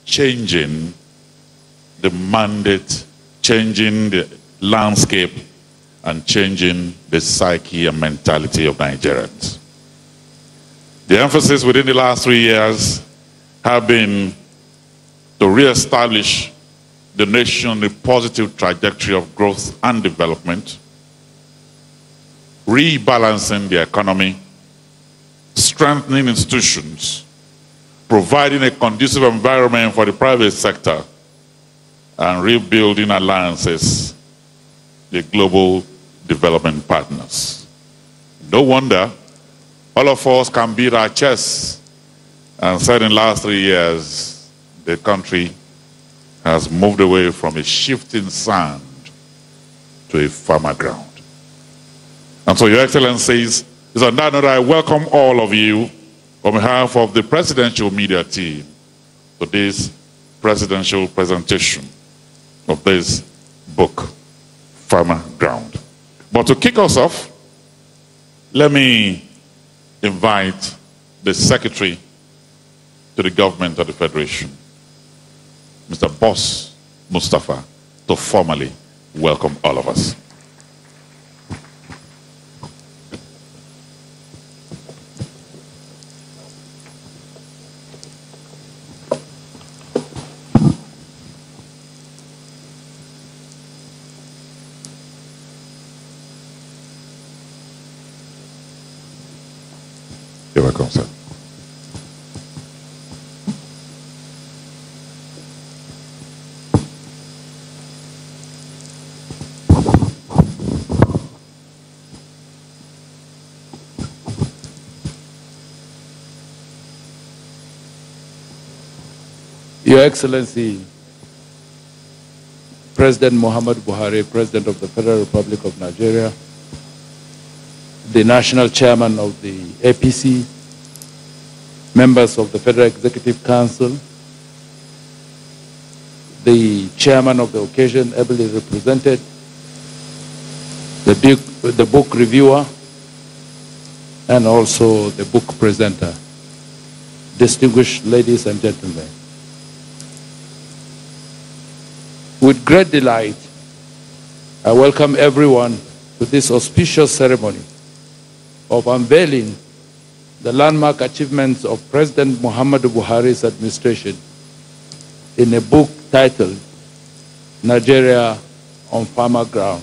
changing the mandate, changing the landscape, and changing the psyche and mentality of Nigerians. The emphasis within the last 3 years have been to reestablish the nation on a positive trajectory of growth and development, rebalancing the economy, strengthening institutions, providing a conducive environment for the private sector, and rebuilding alliances with global development partners. No wonder all of us can beat our chests and said in the last 3 years, the country has moved away from a shifting sand to a firmer ground. And so, Your Excellencies, it's on that note I welcome all of you on behalf of the presidential media team to this presidential presentation of this book, Firmer Ground. But to kick us off, let me invite the Secretary to the Government of the Federation, Mr. Boss Mustafa, to formally welcome all of us. You're welcome, sir. Your Excellency, President Muhammadu Buhari, President of the Federal Republic of Nigeria, the National Chairman of the APC, members of the Federal Executive Council, the Chairman of the occasion, ably represented, the book reviewer, and also the book presenter, distinguished ladies and gentlemen. With great delight, I welcome everyone to this auspicious ceremony of unveiling the landmark achievements of President Muhammadu Buhari's administration in a book titled Nigeria on Firmer Ground,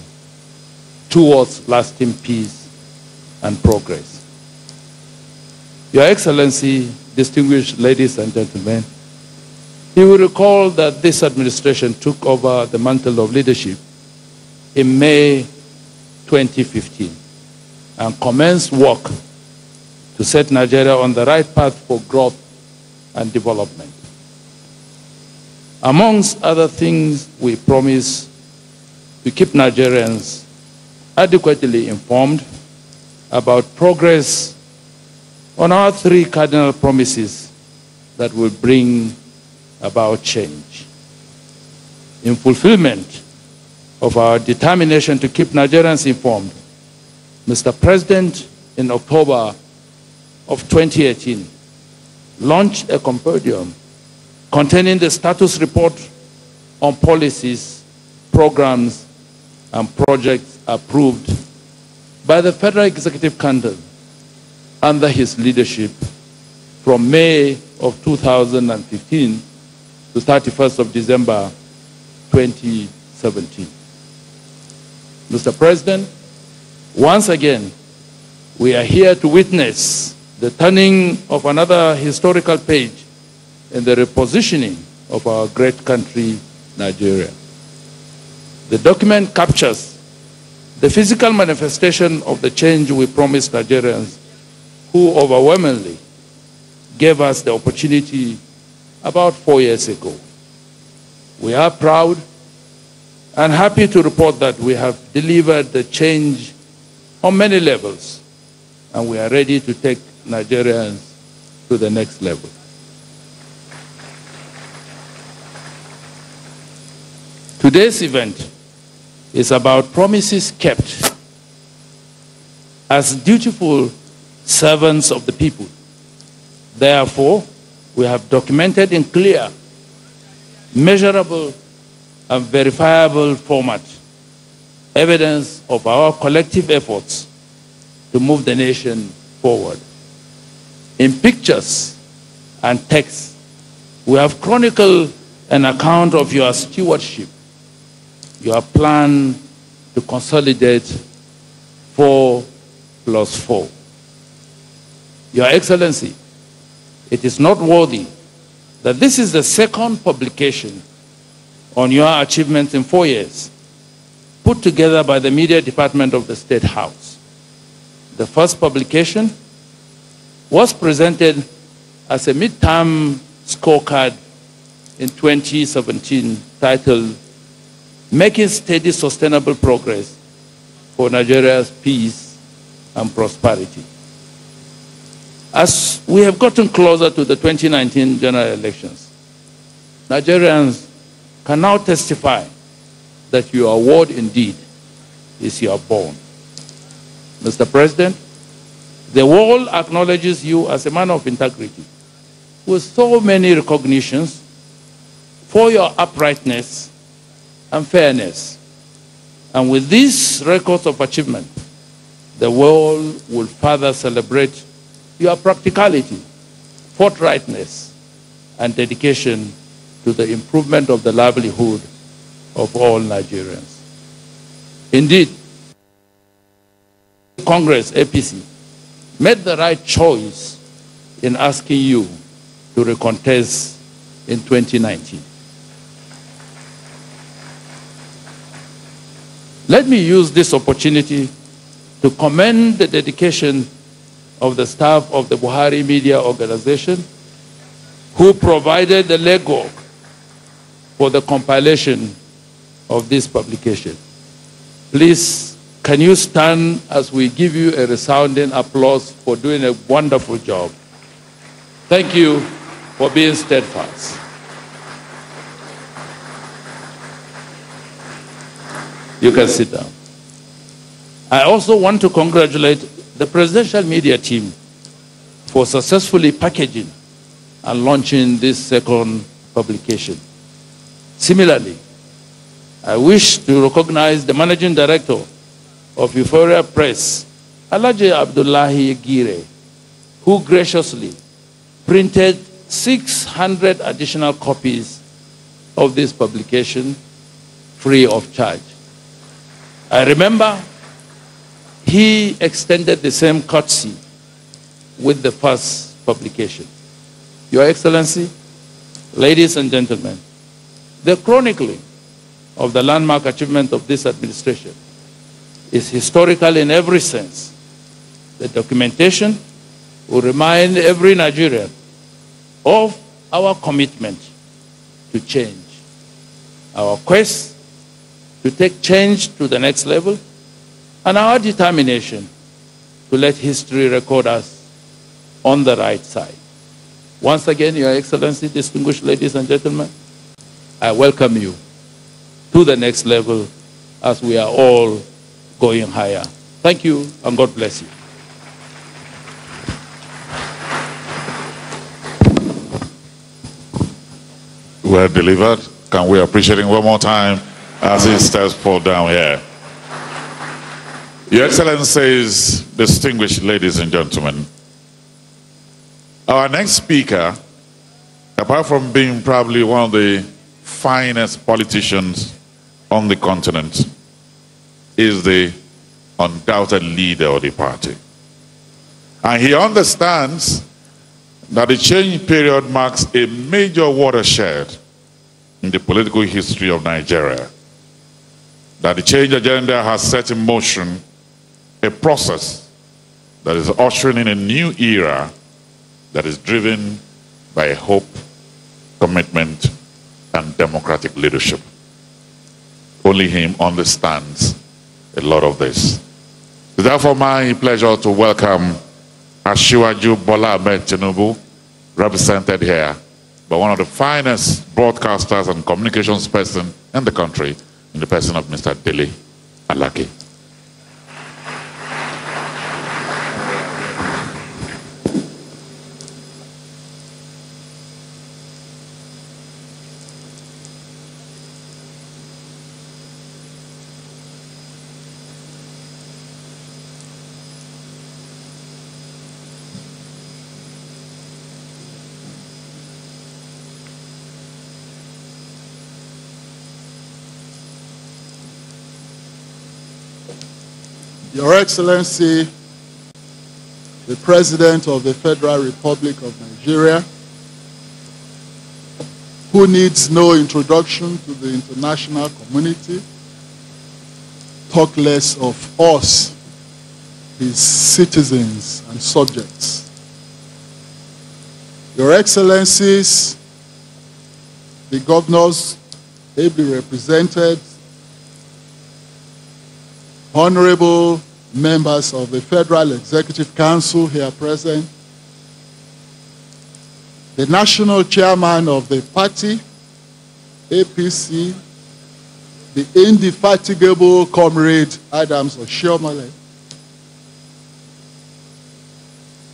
Towards Lasting Peace and Progress. Your Excellency, distinguished ladies and gentlemen, you will recall that this administration took over the mantle of leadership in May 2015 and commenced work to set Nigeria on the right path for growth and development. Amongst other things, we promise to keep Nigerians adequately informed about progress on our 3 cardinal promises that will bring about change. In fulfillment of our determination to keep Nigerians informed, Mr. President, in October of 2018, launched a compendium containing the status report on policies, programs, and projects approved by the Federal Executive Council under his leadership from May of 2015 to 31st of December 2017. Mr. President, once again, we are here to witness the turning of another historical page in the repositioning of our great country, Nigeria. The document captures the physical manifestation of the change we promised Nigerians, who overwhelmingly gave us the opportunity about 4 years ago. We are proud and happy to report that we have delivered the change on many levels, and we are ready to take Nigerians to the next level. Today's event is about promises kept as dutiful servants of the people. Therefore, we have documented in clear measurable and verifiable format, evidence of our collective efforts to move the nation forward. In pictures and text, we have chronicled an account of your stewardship, your plan to consolidate 4+4. Your Excellency, it is noteworthy that this is the second publication on your achievements in 4 years, put together by the Media Department of the State House. The first publication was presented as a midterm scorecard in 2017 titled Making Steady Sustainable Progress for Nigeria's Peace and Prosperity. As we have gotten closer to the 2019 general elections, Nigerians can now testify that your award indeed is your bond. Mr. President, the world acknowledges you as a man of integrity with so many recognitions for your uprightness and fairness. And with these records of achievement, the world will further celebrate your practicality, forthrightness, and dedication to the improvement of the livelihood of all Nigerians. Indeed, Congress, APC, made the right choice in asking you to recontest in 2019. Let me use this opportunity to commend the dedication of the staff of the Buhari Media Organization, who provided the legwork for the compilation of this publication. Please, can you stand as we give you a resounding applause for doing a wonderful job? Thank you for being steadfast. You can sit down. I also want to congratulate the presidential media team for successfully packaging and launching this second publication. Similarly, I wish to recognize the managing director of Euphoria Press, Alhaji Abdullahi Gire, who graciously printed 600 additional copies of this publication free of charge. I remember he extended the same courtesy with the first publication. Your Excellency, ladies and gentlemen, the chronicling of the landmark achievement of this administration is historical in every sense. The documentation will remind every Nigerian of our commitment to change, our quest to take change to the next level, and our determination to let history record us on the right side. Once again, Your Excellency, distinguished ladies and gentlemen, I welcome you to the next level as we are all going higher. Thank you, and God bless you. Well delivered. Can we appreciate him one more time as he steps forward down here? Your Excellencies, distinguished ladies and gentlemen, our next speaker, apart from being probably one of the finest politicians on the continent, is the undoubted leader of the party. And he understands that the change period marks a major watershed in the political history of Nigeria. That the change agenda has set in motion a process that is ushering in a new era that is driven by hope, commitment, and democratic leadership. Only him understands a lot of this. It's therefore my pleasure to welcome Asiwaju Bola Ahmed Tinubu, represented here by one of the finest broadcasters and communications person in the country, in the person of Mr. Dele Alake. Your Excellency, the President of the Federal Republic of Nigeria, who needs no introduction to the international community, talk less of us, his citizens and subjects. Your Excellencies, the governors ably represented, honorable members of the Federal Executive Council here present, the national chairman of the party, APC, the indefatigable comrade Adams Oshiomhole,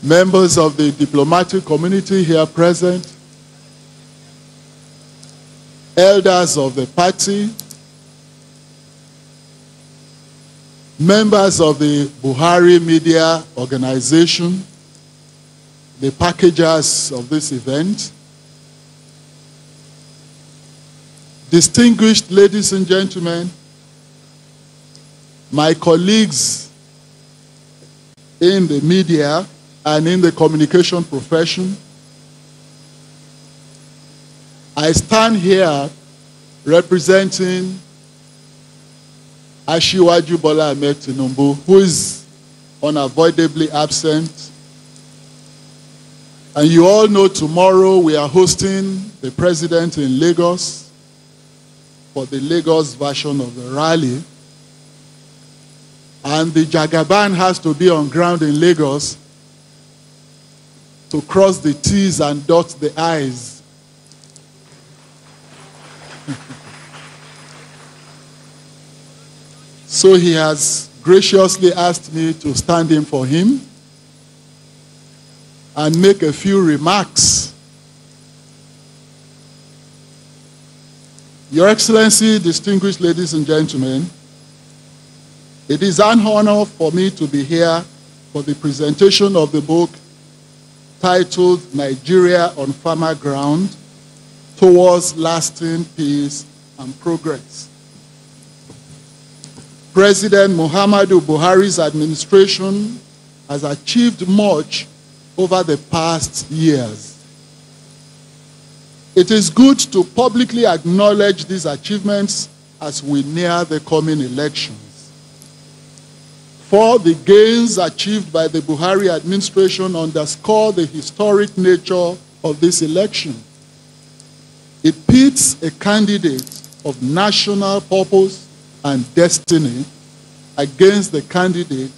members of the diplomatic community here present, elders of the party, members of the Buhari Media Organization, the packagers of this event, distinguished ladies and gentlemen, my colleagues in the media and in the communication profession, I stand here representing Asiwaju Bola Ahmed Tinubu, who is unavoidably absent. And you all know tomorrow we are hosting the president in Lagos for the Lagos version of the rally. And the Jagaban has to be on ground in Lagos to cross the T's and dot the I's. So he has graciously asked me to stand in for him and make a few remarks. Your Excellency, distinguished ladies and gentlemen, it is an honor for me to be here for the presentation of the book titled Nigeria on Firmer Ground Towards Lasting Peace and Progress. President Muhammadu Buhari's administration has achieved much over the past years. It is good to publicly acknowledge these achievements as we near the coming elections. For the gains achieved by the Buhari administration underscore the historic nature of this election. It pits a candidate of national purpose and destiny against the candidate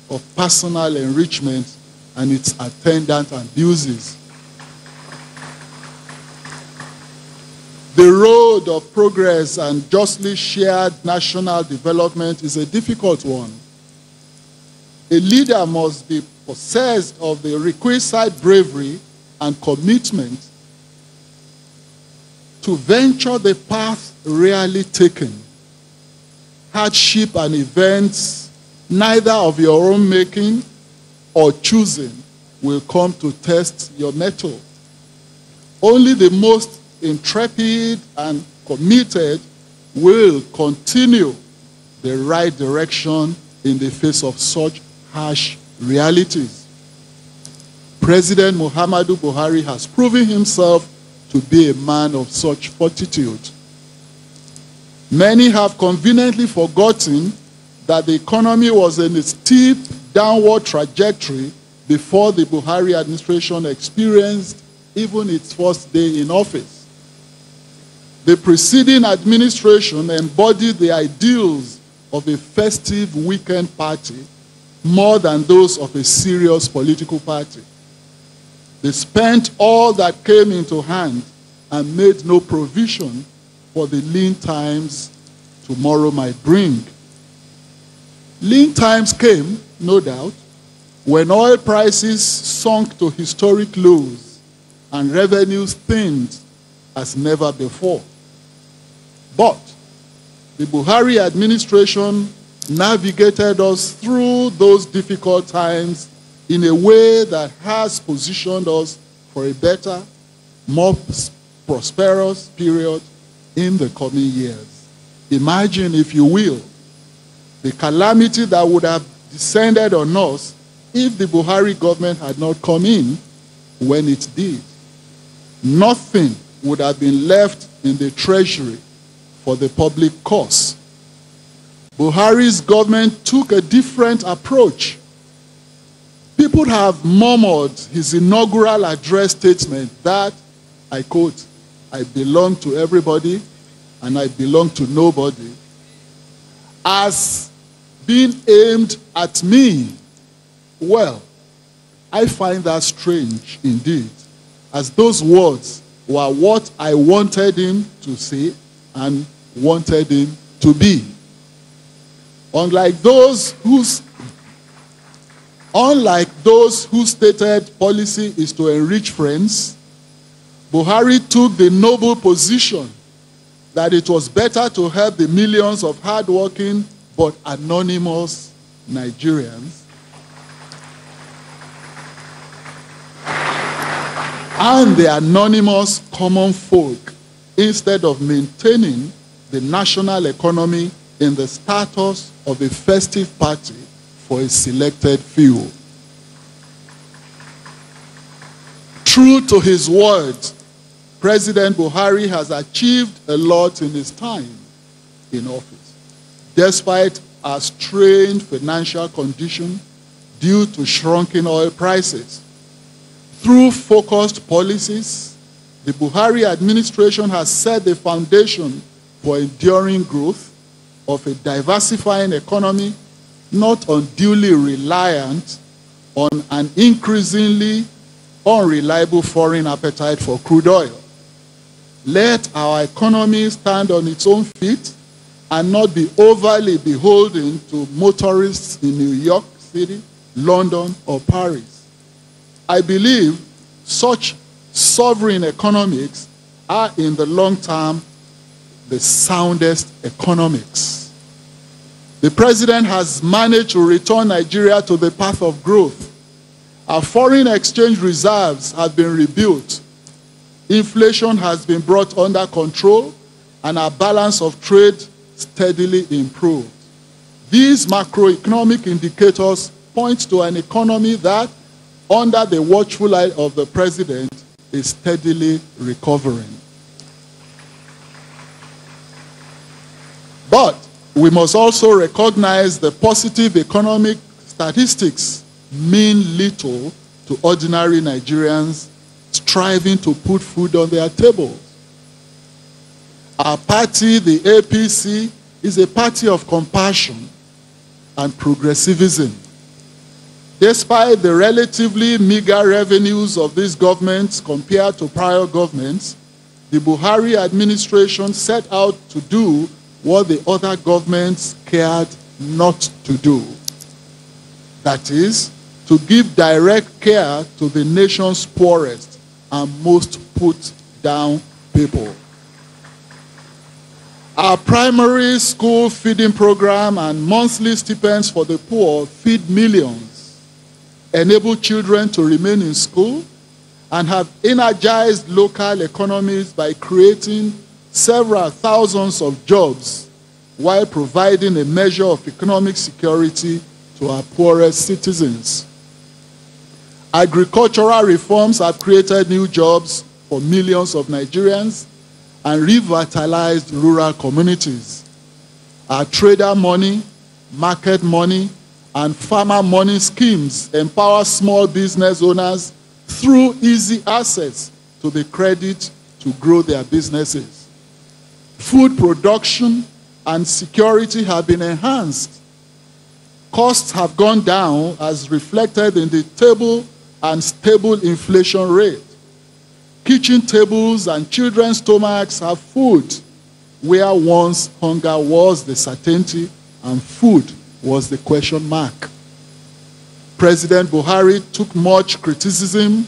of personal enrichment and its attendant abuses. The road of progress and justly shared national development is a difficult one. A leader must be possessed of the requisite bravery and commitment to venture the path rarely taken. Hardship and events, neither of your own making or choosing, will come to test your mettle. Only the most intrepid and committed will continue the right direction in the face of such harsh realities. President Muhammadu Buhari has proven himself to be a man of such fortitude. Many have conveniently forgotten that the economy was in a steep downward trajectory before the Buhari administration experienced even its first day in office. The preceding administration embodied the ideals of a festive weekend party more than those of a serious political party. They spent all that came into hand and made no provision for the lean times tomorrow might bring. Lean times came, no doubt, when oil prices sunk to historic lows and revenues thinned as never before. But the Buhari administration navigated us through those difficult times in a way that has positioned us for a better, more prosperous period in the coming years. Imagine, if you will, the calamity that would have descended on us if the Buhari government had not come in when it did. Nothing would have been left in the treasury for the public cause. Buhari's government took a different approach. People have murmured his inaugural address statement that, I quote, "I belong to everybody and I belong to nobody," as being aimed at me. Well, I find that strange indeed, as those words were what I wanted him to say and wanted him to be. Unlike those whose stated policy is to enrich friends, Buhari took the noble position that it was better to help the millions of hardworking but anonymous Nigerians and the anonymous common folk instead of maintaining the national economy in the status of a festive party for a selected few. True to his word, President Buhari has achieved a lot in his time in office, despite our strained financial condition due to shrunken oil prices. Through focused policies, the Buhari administration has set the foundation for enduring growth of a diversifying economy, not unduly reliant on an increasingly unreliable foreign appetite for crude oil. Let our economy stand on its own feet and not be overly beholden to motorists in New York City, London, or Paris. I believe such sovereign economics are in the long term the soundest economics. The president has managed to return Nigeria to the path of growth. Our foreign exchange reserves have been rebuilt. Inflation has been brought under control, and our balance of trade steadily improved. These macroeconomic indicators point to an economy that, under the watchful eye of the president, is steadily recovering. But we must also recognize the positive economic statistics mean little to ordinary Nigerians striving to put food on their tables. Our party, the APC, is a party of compassion and progressivism. Despite the relatively meager revenues of this government compared to prior governments, the Buhari administration set out to do what the other governments cared not to do. That is, to give direct care to the nation's poorest and most put down people. Our primary school feeding program and monthly stipends for the poor feed millions, enable children to remain in school, and have energized local economies by creating several thousands of jobs while providing a measure of economic security to our poorest citizens. Agricultural reforms have created new jobs for millions of Nigerians and revitalized rural communities. Our trader money, market money, and farmer money schemes empower small business owners through easy access to the credit to grow their businesses. Food production and security have been enhanced. Costs have gone down as reflected in the table and stable inflation rate. Kitchen tables and children's stomachs have food, where once hunger was the certainty and food was the question mark. President Buhari took much criticism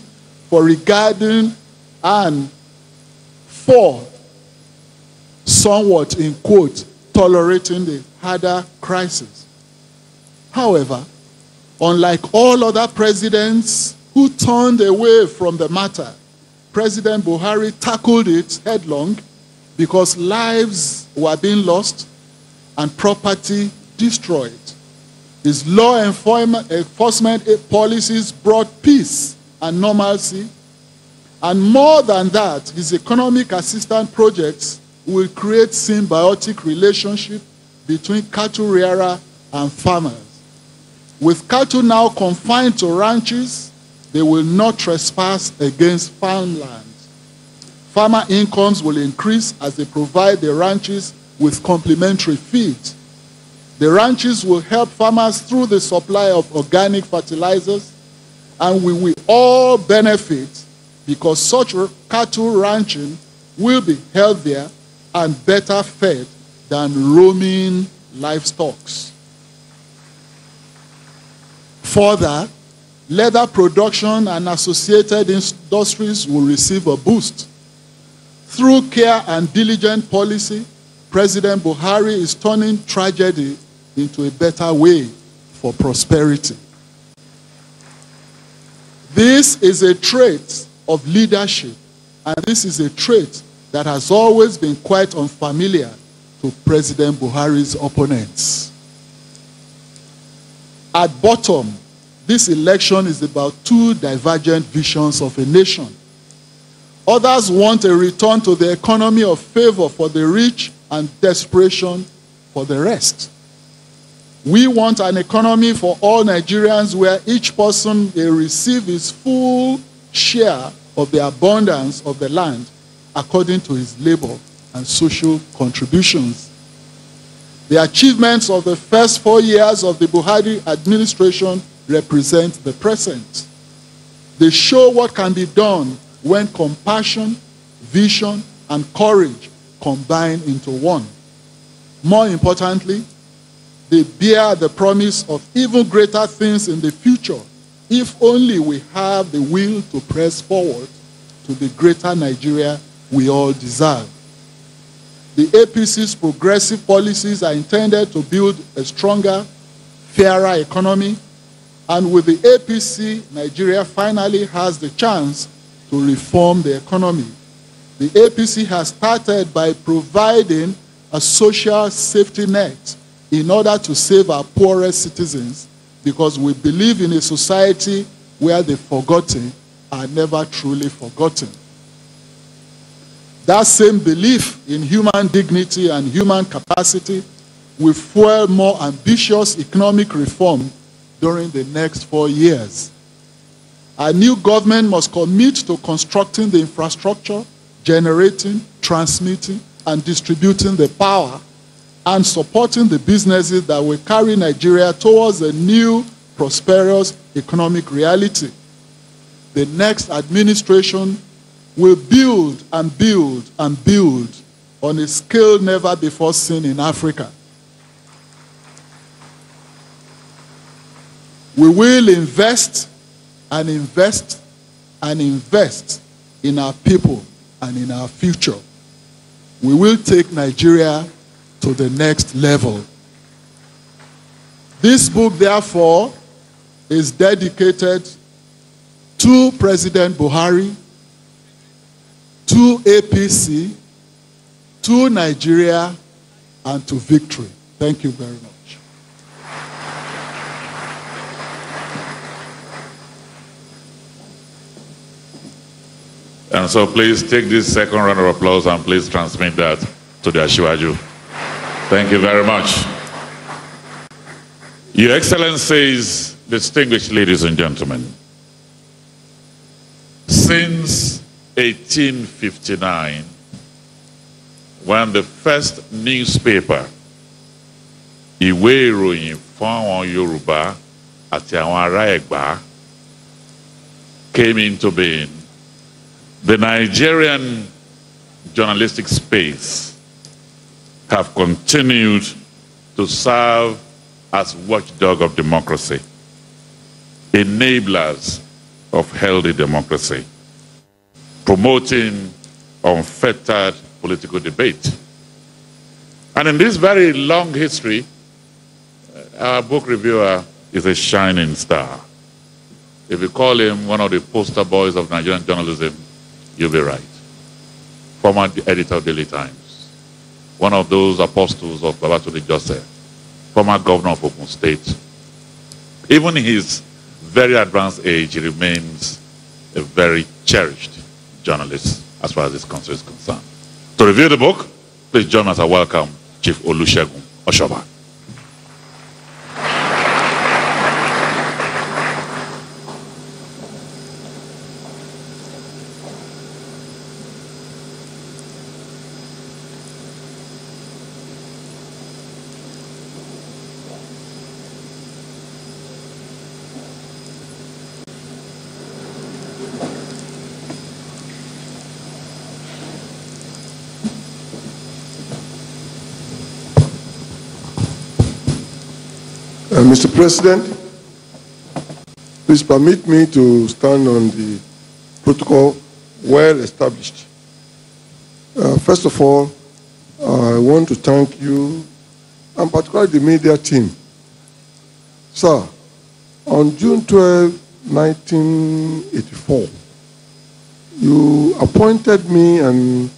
for regarding and for somewhat, in quote, tolerating the harder crisis. However, unlike all other presidents who turned away from the matter, President Buhari tackled it headlong because lives were being lost and property destroyed. His law enforcement policies brought peace and normalcy. And more than that, his economic assistance projects will create symbiotic relationship between cattle rearer and farmers. With cattle now confined to ranches, they will not trespass against farmland. Farmer incomes will increase as they provide the ranches with complementary feed. The ranches will help farmers through the supply of organic fertilizers, and we will all benefit because such cattle ranching will be healthier and better fed than roaming livestock. Further, leather production and associated industries will receive a boost. Through care and diligent policy, President Buhari is turning tragedy into a better way for prosperity. This is a trait of leadership, and this is a trait that has always been quite unfamiliar to President Buhari's opponents. At bottom, this election is about two divergent visions of a nation. Others want a return to the economy of favor for the rich and desperation for the rest. We want an economy for all Nigerians where each person will receive his full share of the abundance of the land according to his labor and social contributions. The achievements of the first 4 years of the Buhari administration represent the present. They show what can be done when compassion, vision, and courage combine into one. More importantly, they bear the promise of even greater things in the future if only we have the will to press forward to the greater Nigeria we all deserve. The APC's progressive policies are intended to build a stronger, fairer economy, and with the APC, Nigeria finally has the chance to reform the economy. The APC has started by providing a social safety net in order to save our poorest citizens, because we believe in a society where the forgotten are never truly forgotten. That same belief in human dignity and human capacity will fuel more ambitious economic reform during the next 4 years. Our new government must commit to constructing the infrastructure, generating, transmitting, and distributing the power, and supporting the businesses that will carry Nigeria towards a new, prosperous economic reality. The next administration will build and build and build on a scale never before seen in Africa. We will invest and invest and invest in our people and in our future. We will take Nigeria to the next level. This book, therefore, is dedicated to President Buhari, to APC, to Nigeria, and to victory. Thank you very much. And so please take this second round of applause and please transmit that to the Ashiwaju. Thank you very much. Your Excellencies, distinguished ladies and gentlemen, since 1859, when the first newspaper, Ìwé Ìròyìn fún àwọn Yorùbá àti àwọn ará Ẹ̀gbá, came into being, the Nigerian journalistic space have continued to serve as watchdog of democracy, enablers of healthy democracy, promoting unfettered political debate. And in this very long history, our book reviewer is a shining star. If you call him one of the poster boys of Nigerian journalism, you'll be right. Former editor of Daily Times, one of those apostles of Babatunde Joseph, former governor of Ogun State. Even in his very advanced age, he remains a very cherished journalist as far as this country is concerned. To review the book, please join us and welcome Chief Olusegun Oshoba. Mr. President, please permit me to stand on the protocol well established. First of all, I want to thank you, and particularly the media team. Sir, on June 12, 1984, you appointed me and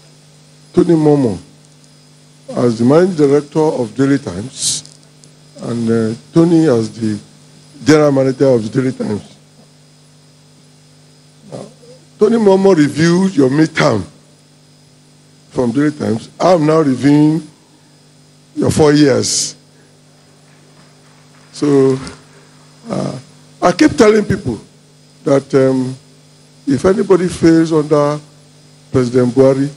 Tony Momo as the managing director of Daily Times, and Tony as the general manager of the Daily Times. Now, Tony Momo reviewed your midterm from Daily Times. I'm now reviewing your 4 years. So I keep telling people that if anybody fails under President Buhari,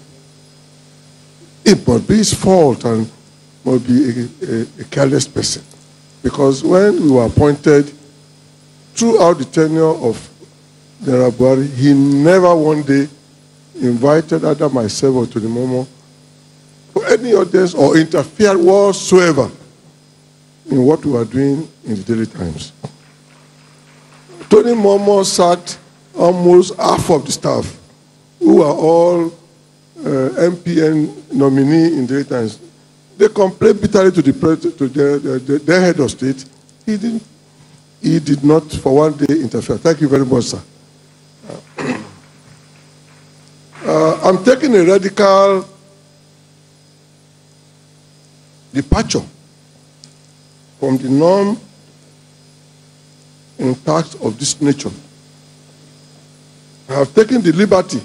it must be his fault and must be a careless person. Because when we were appointed, throughout the tenure of General Buhari, he never one day invited either myself or Tony Momo for any audience or interfered whatsoever in what we were doing in the Daily Times. Tony Momo sacked almost half of the staff, who are all MPN nominee in Daily Times. They complained bitterly to their head of state. He did not for one day interfere. Thank you very much, sir. I'm taking a radical departure from the norm in tasks of this nature. I have taken the liberty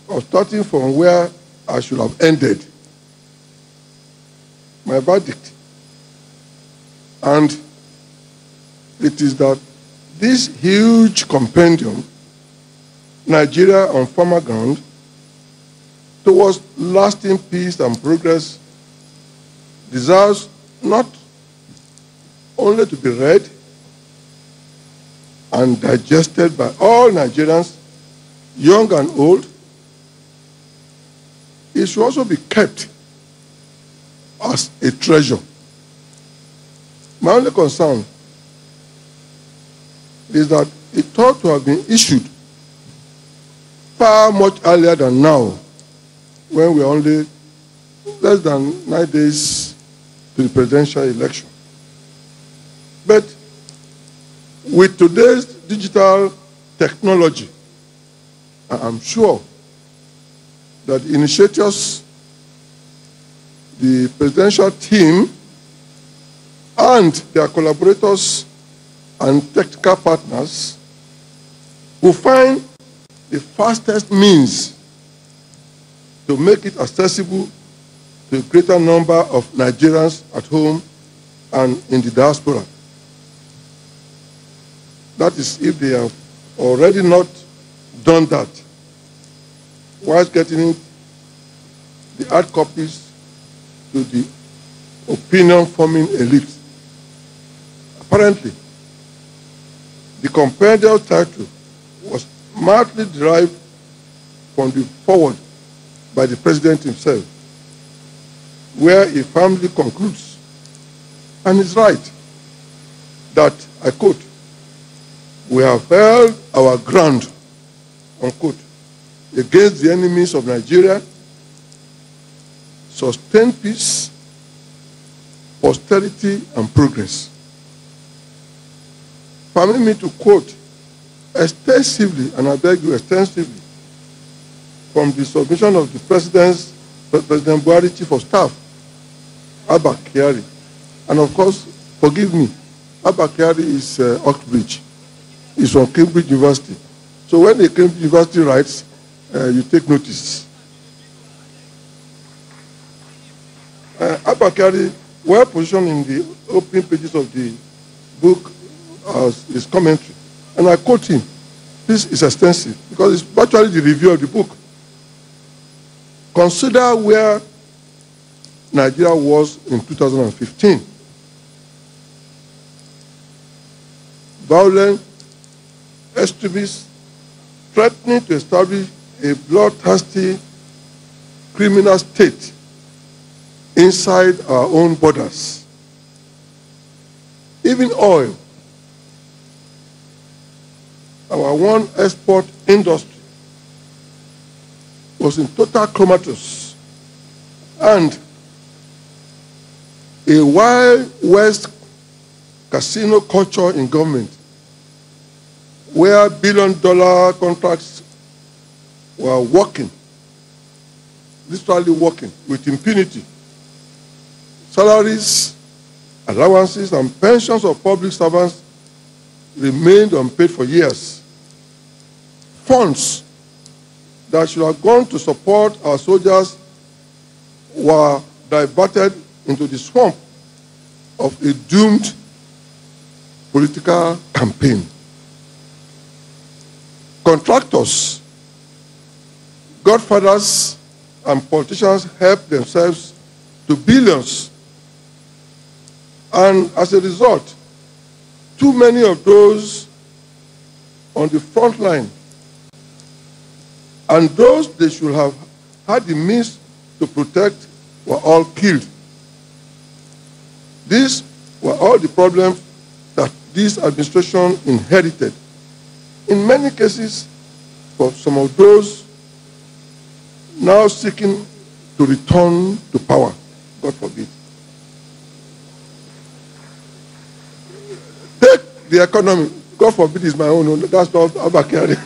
of starting from where I should have ended. My verdict. And it is that this huge compendium, Nigeria on firmer ground, towards lasting peace and progress, deserves not only to be read and digested by all Nigerians, young and old, it should also be kept as a treasure. My only concern is that it ought to have been issued far much earlier than now, when we are only less than 9 days to the presidential election. But with today's digital technology, I'm sure that the initiators, the presidential team, and their collaborators and technical partners will find the fastest means to make it accessible to a greater number of Nigerians at home and in the diaspora. That is, if they have already not done that, whilst getting the hard copies to the opinion-forming elite. Apparently, the compendium title was markedly derived from the foreword by the president himself, where he firmly concludes, and is right, that, I quote, "We have held our ground," unquote, "against the enemies of Nigeria, sustained peace, posterity, and progress." Permit me to quote extensively, and I beg you extensively, from the submission of the President Buhari Chief of Staff, Abba Kyari, And of course, forgive me, Abba Kyari is Oxbridge. He's from Cambridge University. So when the Cambridge University writes, you take notice. Abba Kyari, well positioned in the opening pages of the book as his commentary. And I quote him. This is extensive because it's virtually the review of the book. Consider where Nigeria was in 2015. Violent extremists threatening to establish a bloodthirsty criminal state inside our own borders. Even oil, our one export industry, was in total comatose, and a Wild West casino culture in government, where billion-dollar contracts were working, literally working, with impunity. Salaries, allowances, and pensions of public servants remained unpaid for years. Funds that should have gone to support our soldiers were diverted into the swamp of a doomed political campaign. Contractors, godfathers, and politicians helped themselves to billions. And as a result, too many of those on the front line and those they should have had the means to protect were all killed. These were all the problems that this administration inherited. In many cases, for some of those now seeking to return to power, God forbid. Take the economy. God forbid is my own. That's not Abba Kyari.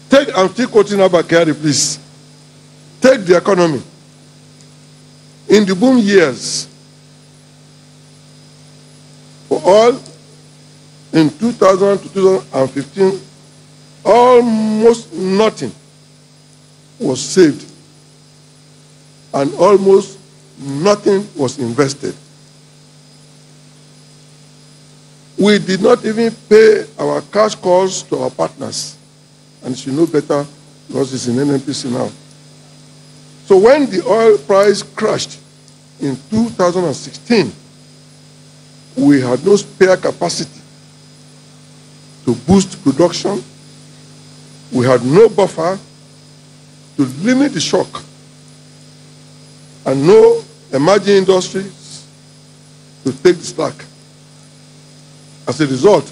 Take, I'm still quoting Abba Kyari, please. Take the economy. In the boom years, for all, in 2000 to 2015, almost nothing was saved and almost nothing was invested. We did not even pay our cash calls to our partners, and you know better because it's in NNPC now. So when the oil price crashed in 2016, we had no spare capacity to boost production. We had no buffer to limit the shock, and no emerging industries to take the slack. As a result,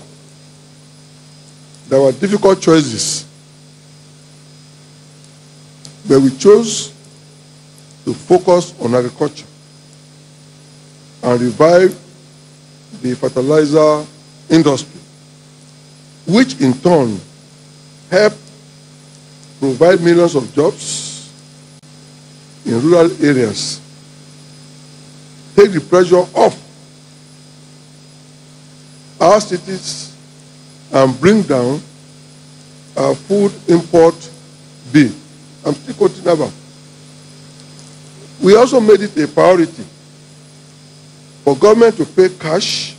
there were difficult choices, but we chose to focus on agriculture and revive the fertilizer industry, which in turn helped provide millions of jobs in rural areas, take the pressure off our cities, and bring down our food import bill. I'm still quoting Abba. We also made it a priority for government to pay cash,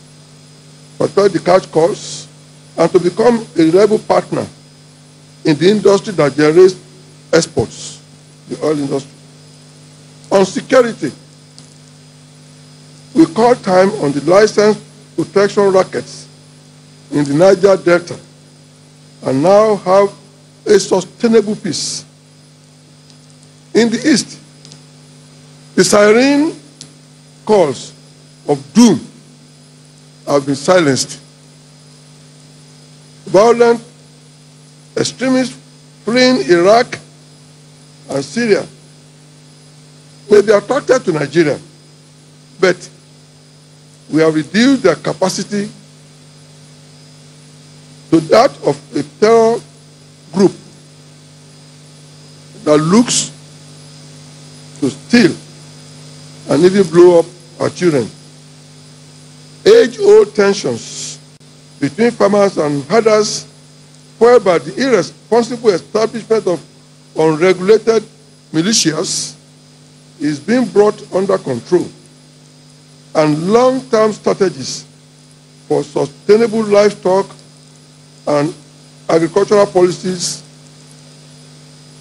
protect the cash costs, and to become a reliable partner in the industry that generates exports, the oil industry. On security, we called time on the license protection rackets in the Niger Delta and now have a sustainable peace. In the East, the siren calls of doom have been silenced. Violent extremists fleeing Iraq and Syria may be attracted to Nigeria, but we have reduced their capacity to that of a terror group that looks to steal and even blow up our children. Age-old tensions between farmers and herders, fueled by the irresponsible establishment of unregulated militias, is being brought under control, and long-term strategies for sustainable livestock and agricultural policies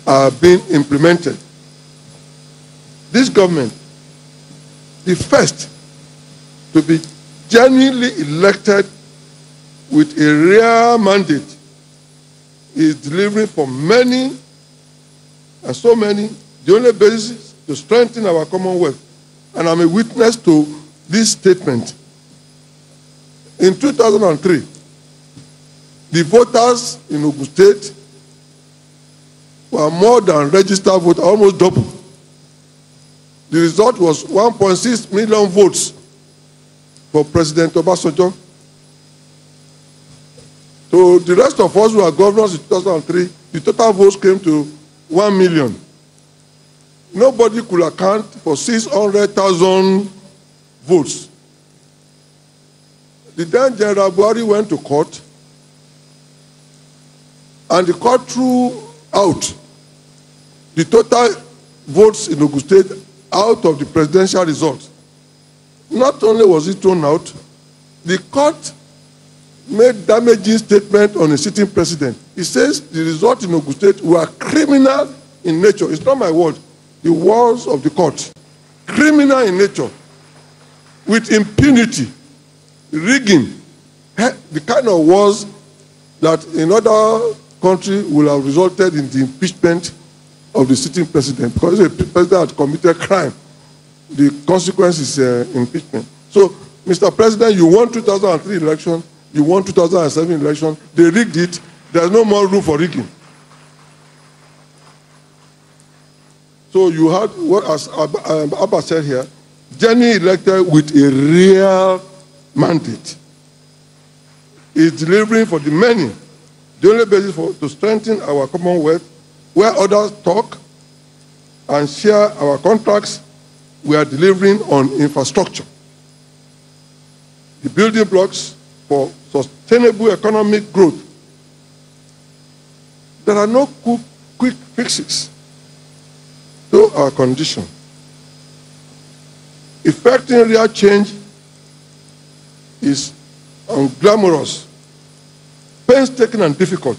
are being implemented. This government, the first to be genuinely elected with a rare mandate, is delivering for many, and so many, the only basis to strengthen our commonwealth. And I'm a witness to this statement. In 2003, the voters in Ogun State were more than registered voters, almost double. The result was 1.6 million votes for President Obasanjo. So the rest of us who are governors in 2003, the total votes came to 1 million. Nobody could account for 600,000 votes. The then General Buhari went to court, and the court threw out the total votes in Ogun State out of the presidential result. Not only was it thrown out, the court made damaging statement on a sitting president. He says the result in Ogun State were criminal in nature. It's not my word, the words of the court. Criminal in nature, with impunity, rigging, the kind of wars that in other countries will have resulted in the impeachment of the sitting president. Because if a president had committed crime, the consequence is impeachment. So, Mr. President, you won 2003 election, you won 2007 election, they rigged it, there's no more room for rigging. So you had, what as Abba said here, Jenny elected with a real mandate. Is delivering for the many, the only basis to strengthen our commonwealth, where others talk and share our contracts. We are delivering on infrastructure, the building blocks for sustainable economic growth. There are no quick fixes to our condition. Effecting real change is unglamorous, painstaking and difficult.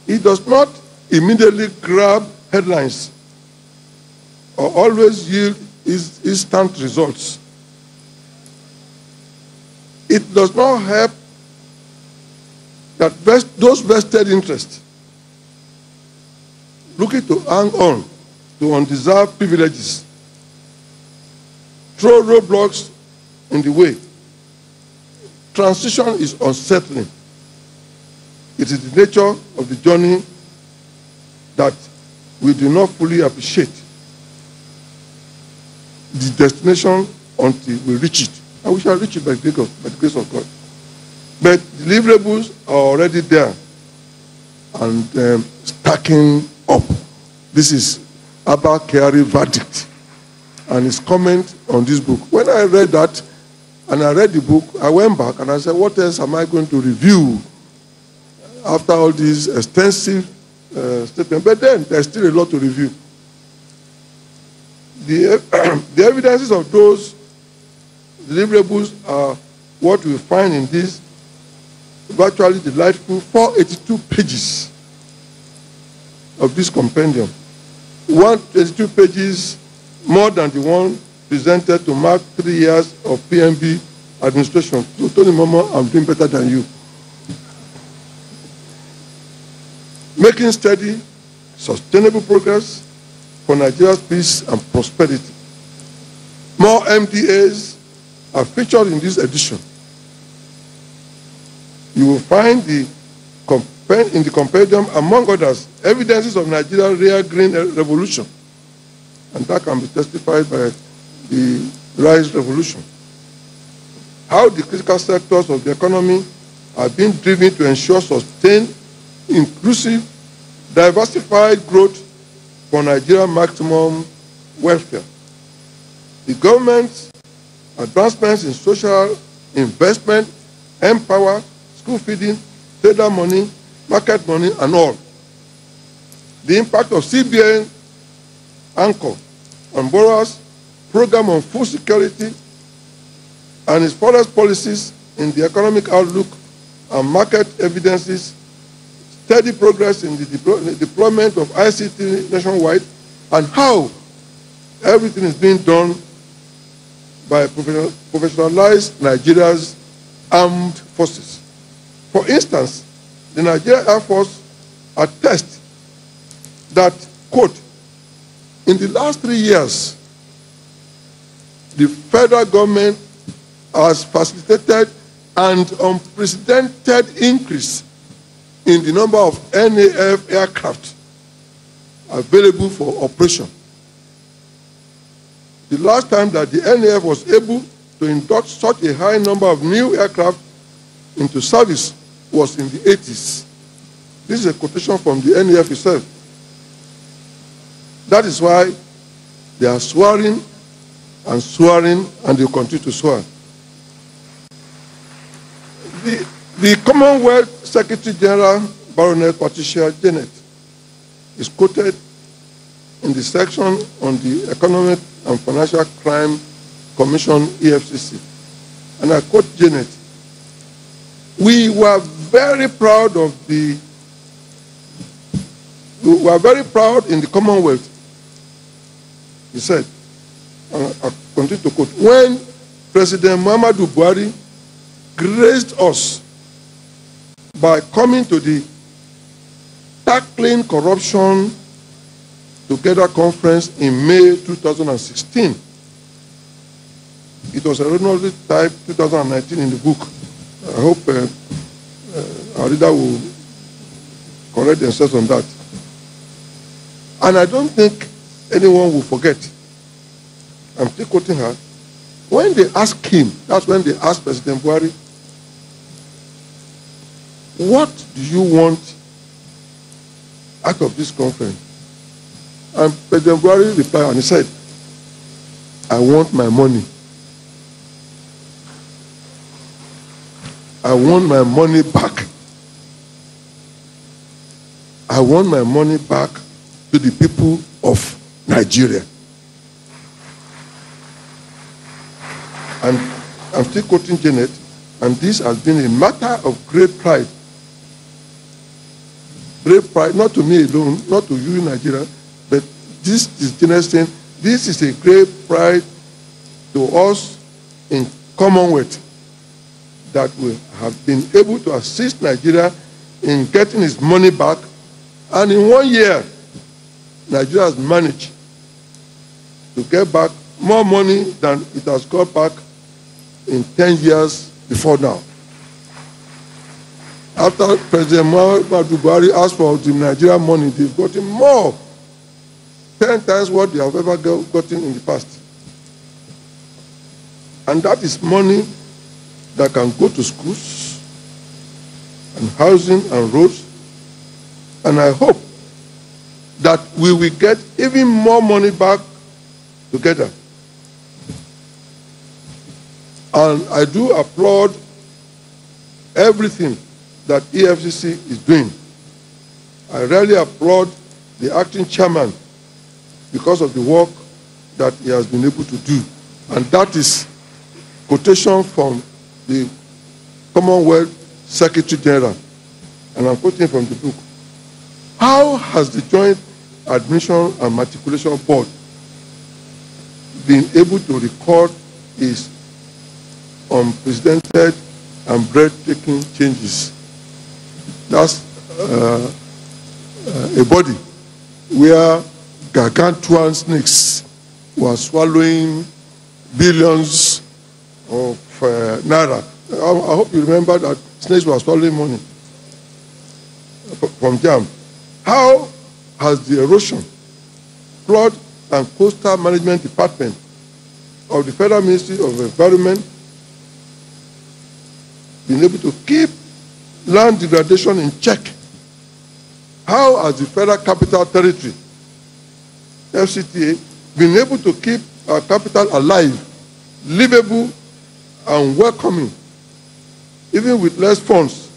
It does not immediately grab headlines or always yield instant results. It does not help that those vested interests looking to hang on to undeserved privileges throw roadblocks in the way. Transition is unsettling. It is the nature of the journey that we do not fully appreciate the destination until we reach it. And we shall reach it by the grace of God. But deliverables are already there and stacking up. This is Abba Kyari verdict and his comment on this book. When I read that and I read the book, I went back and I said, what else am I going to review after all these extensive statements? But then there's still a lot to review. The evidences of those deliverables are what we find in this virtually delightful 482 pages of this compendium. 182 pages more than the one presented to mark 3 years of PMB administration. So Tony Momo, I'm doing better than you. Making steady, sustainable progress for Nigeria's peace and prosperity. More MDAs are featured in this edition. You will find in the compendium, among others, evidences of Nigeria's real green revolution. And that can be testified by the rice revolution. How the critical sectors of the economy are being driven to ensure sustained, inclusive, diversified growth for Nigeria's maximum welfare. The government's advancements in social investment, empower, school feeding, trader money, market money, and all. The impact of CBN anchor on borrowers, program on food security, and its forest policies in the economic outlook and market evidences, steady progress in the deployment of ICT nationwide, and how everything is being done by professionalized Nigeria's armed forces. For instance, the Nigerian Air Force attests that, quote, in the last 3 years, the federal government has facilitated an unprecedented increase in the number of NAF aircraft available for operation. The last time that the NAF was able to induct such a high number of new aircraft into service was in the 80s. This is a quotation from the NAF itself. That is why they are swearing, and they will continue to swear. The Commonwealth Secretary General, Baroness Patricia Janet, is quoted in the section on the Economic and Financial Crime Commission, EFCC. And I quote Janet, we were very proud in the Commonwealth, he said, I continue to quote, when President Muhammadu Buhari graced us by coming to the Tackling Corruption Together conference in May 2016. It was originally typed 2019 in the book. I hope our reader will correct themselves on that. And I don't think anyone will forget. I'm still quoting her. When they asked him, that's when they asked President Buhari, what do you want out of this conference? And President Buhari replied and he said, I want my money. I want my money back. I want my money back to the people of Nigeria. And I'm still quoting Janet, and this has been a matter of great pride. Great pride, not to me alone, not to you in Nigeria, but this is Janet saying, this is a great pride to us in Commonwealth that we have been able to assist Nigeria in getting its money back. And in 1 year, Nigeria has managed to get back more money than it has got back in 10 years before now. After President Muhammadu Buhari asked for the Nigerian money, they've gotten more, 10 times what they have ever gotten in the past. And that is money that can go to schools and housing and roads. And I hope that we will get even more money back together. And I do applaud everything that EFCC is doing. I really applaud the acting chairman because of the work that he has been able to do. And that is quotation from the Commonwealth Secretary General. And I'm quoting from the book. How has the Joint Admission and Matriculation Board been able to record its unprecedented and breathtaking changes? That's a body where gargantuan snakes were swallowing billions of naira. I hope you remember that snakes were swallowing money from jam. How has the Erosion, Flood and Coastal Management Department of the Federal Ministry of Environment been able to keep land degradation in check? How has the Federal Capital Territory, FCTA, been able to keep our capital alive, livable, and welcoming, even with less funds?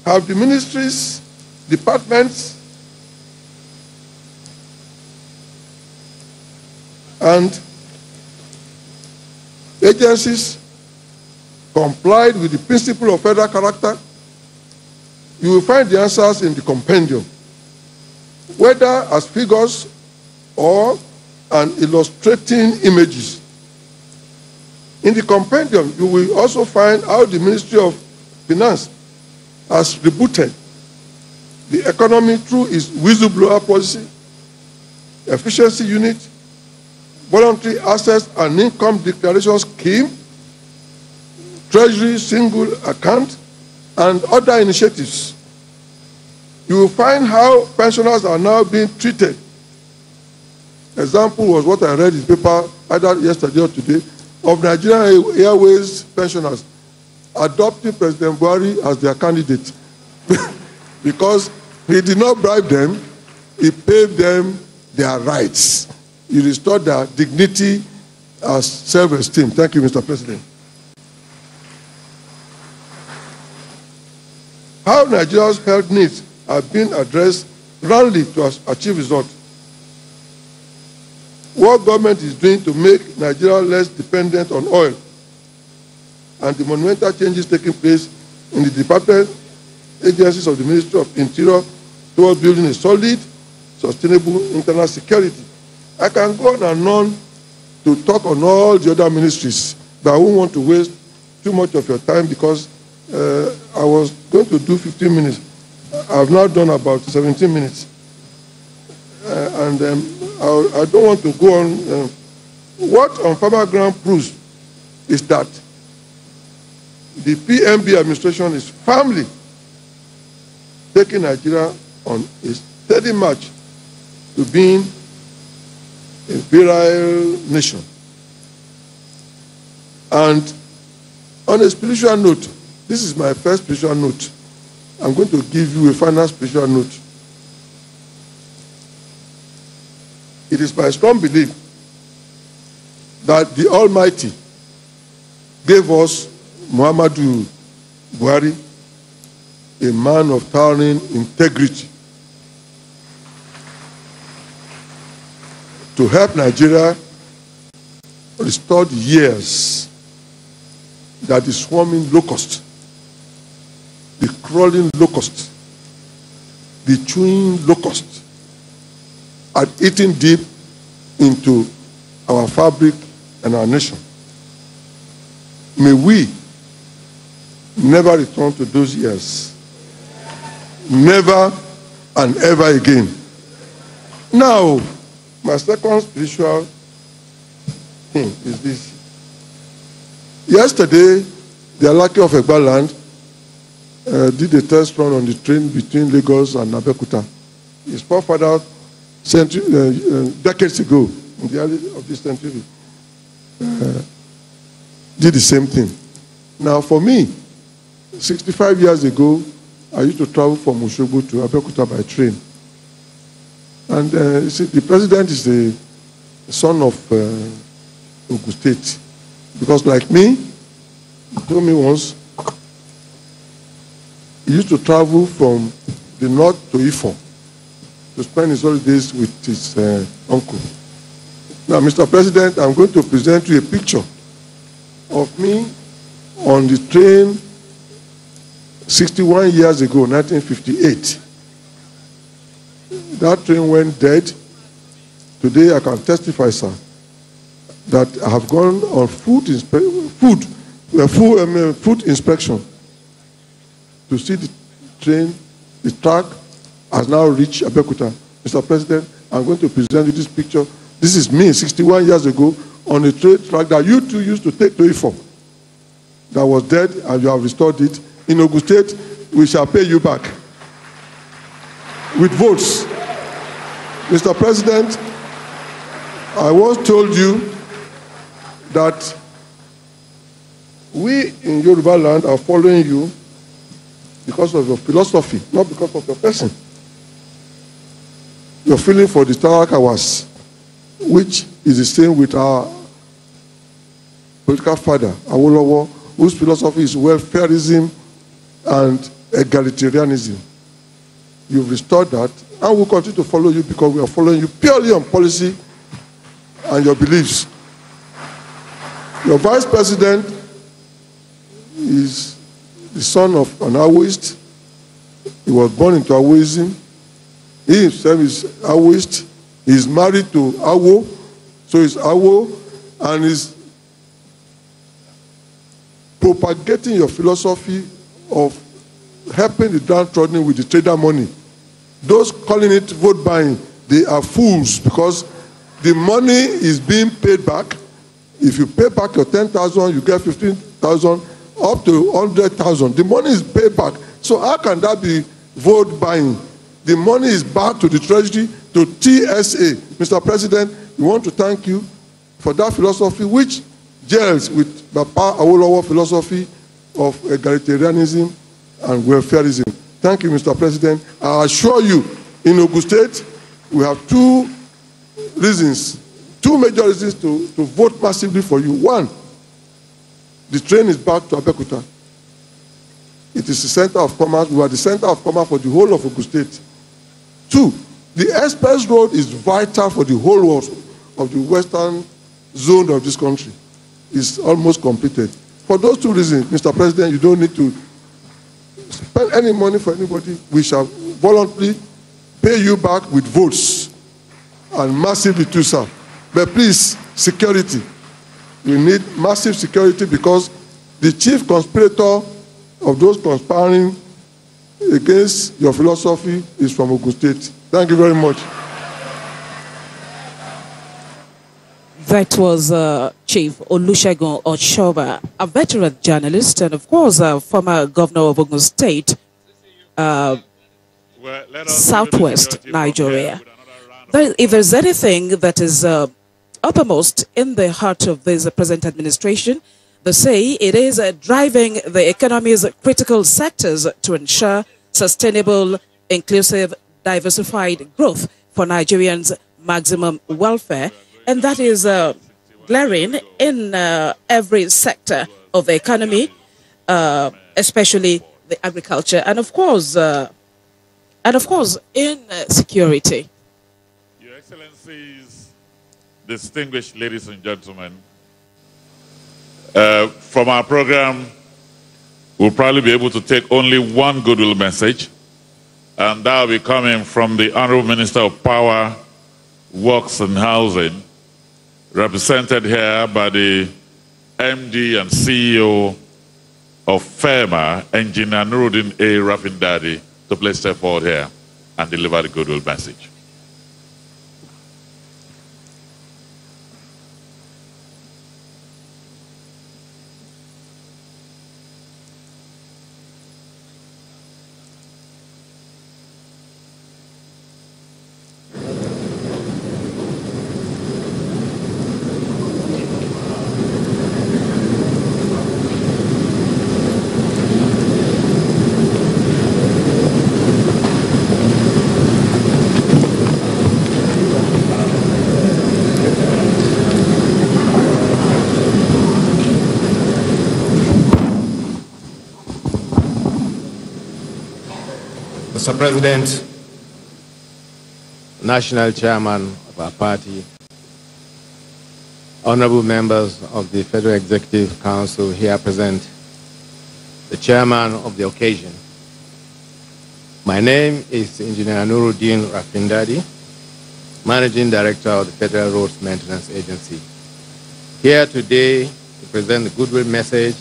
Have the ministries, departments, and agencies complied with the principle of federal character? You will find the answers in the compendium, whether as figures or an illustrating images. In the compendium, you will also find how the Ministry of Finance has rebooted the economy through its whistleblower policy, efficiency unit, voluntary assets and income declaration scheme, treasury single account, and other initiatives. You will find how pensioners are now being treated. Example was what I read in the paper either yesterday or today of Nigerian Airways pensioners adopting President Buhari as their candidate because he did not bribe them, he paid them their rights. He restored their dignity as self-esteem. Thank you, Mr. President. How Nigeria's health needs are being addressed roundly to achieve results. What government is doing to make Nigeria less dependent on oil, and the monumental changes taking place in the department agencies of the Ministry of Interior towards building a solid, sustainable internal security. I can go on and on to talk on all the other ministries, but I won't want to waste too much of your time because I was going to do 15 minutes. I've now done about 17 minutes. I don't want to go on. What on farmer ground proves is that the PMB administration is firmly taking Nigeria on a steady march to being a virile nation. And on a spiritual note, this is my first spiritual note. I'm going to give you a final spiritual note. It is my strong belief that the Almighty gave us Muhammadu Buhari, a man of towering integrity, to help Nigeria restore the years that the swarming locust, the crawling locust, the chewing locust had eaten deep into our fabric and our nation. May we never return to those years. Never and ever again. Now, my second spiritual thing is this. Yesterday, the Alaki of Egbaland did a test run on the train between Lagos and Abuja. His forefather, decades ago, in the early of this century, did the same thing. Now, for me, 65 years ago, I used to travel from Osogbo to Abuja by train. And you see, the president is the son of Ogun State. Because like me, he told me once, he used to travel from the north to Ifon to spend his holidays with his uncle. Now, Mr. President, I'm going to present you a picture of me on the train 61 years ago, 1958. That train went dead. Today, I can testify, sir, that I have gone on food inspection to see the train, the track has now reached Abeokuta. Mr. President, I'm going to present you this picture. This is me 61 years ago on a train track that you two used to take to Ifo. That was dead and you have restored it. In Ogun State, we shall pay you back with votes. Mr. President, I once told you that we in Yoruba land are following you because of your philosophy, not because of your person. Your feeling for the Tarakawas, which is the same with our political father, Awolowo, whose philosophy is welfareism and egalitarianism. You've restored that, and we'll continue to follow you because we are following you purely on policy and your beliefs. Your vice president is the son of an Awoist. He was born into Awoism. He himself is Awoist. He is married to Awo, so he's Awo, and is propagating your philosophy of helping the downtrodden with the trader money. Those calling it vote buying, they are fools because the money is being paid back. If you pay back your 10,000, you get 15,000, up to 100,000. The money is paid back. So how can that be vote buying? The money is back to the treasury, to TSA. Mr. President, we want to thank you for that philosophy which gels with Bapa Awolowo philosophy of egalitarianism and welfareism. Thank you, Mr. President. I assure you, in Ogun State, we have two major reasons to vote massively for you. One, the train is back to Abeokuta. It is the center of commerce. We are the center of commerce for the whole of Ogun State. Two, the express road is vital for the whole world of the western zone of this country. It's almost completed. For those two reasons, Mr. President, you don't need to spend any money for anybody. We shall voluntarily pay you back with votes, and massively too, sir. But please, security. We need massive security because the chief conspirator of those conspiring against your philosophy is from Ogun State. Thank you very much. That was Chief Olusegun Ochoba, a veteran journalist and, of course, former governor of Ogun State, Southwest Nigeria. If there's anything that is uppermost in the heart of this present administration, they say it is driving the economy's critical sectors to ensure sustainable, inclusive, diversified growth for Nigerians' maximum welfare. And that is glaring in every sector of the economy, especially the agriculture, and of course, in security. Your Excellencies, distinguished ladies and gentlemen, from our program, we'll probably be able to take only one Goodwill message, and that will be coming from the Honorable Minister of Power, Works and Housing, represented here by the MD and CEO of FEMA, Engineer Nuruddin A. Rafindadi, to please step forward here and deliver the Goodwill message. Mr. President, National Chairman of our party, honorable members of the Federal Executive Council here present, the chairman of the occasion. My name is Engineer Nuruddin Rafindadi, Managing Director of the Federal Roads Maintenance Agency, here today to present the Goodwill message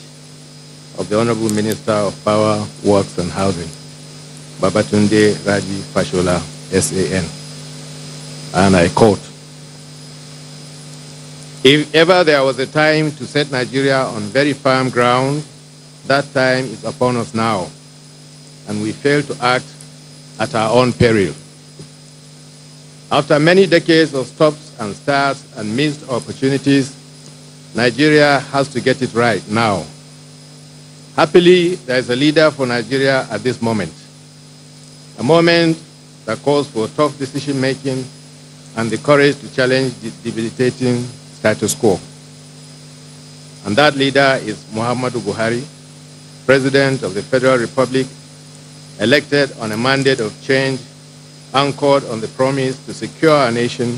of the Honorable Minister of Power, Works and Housing, Babatunde Raji Fashola, SAN. And I quote, "If ever there was a time to set Nigeria on very firm ground, that time is upon us now, and we fail to act at our own peril. After many decades of stops and starts and missed opportunities, Nigeria has to get it right now. Happily, there is a leader for Nigeria at this moment, a moment that calls for tough decision-making, and the courage to challenge the debilitating status quo. And that leader is Muhammadu Buhari, President of the Federal Republic, elected on a mandate of change, anchored on the promise to secure our nation,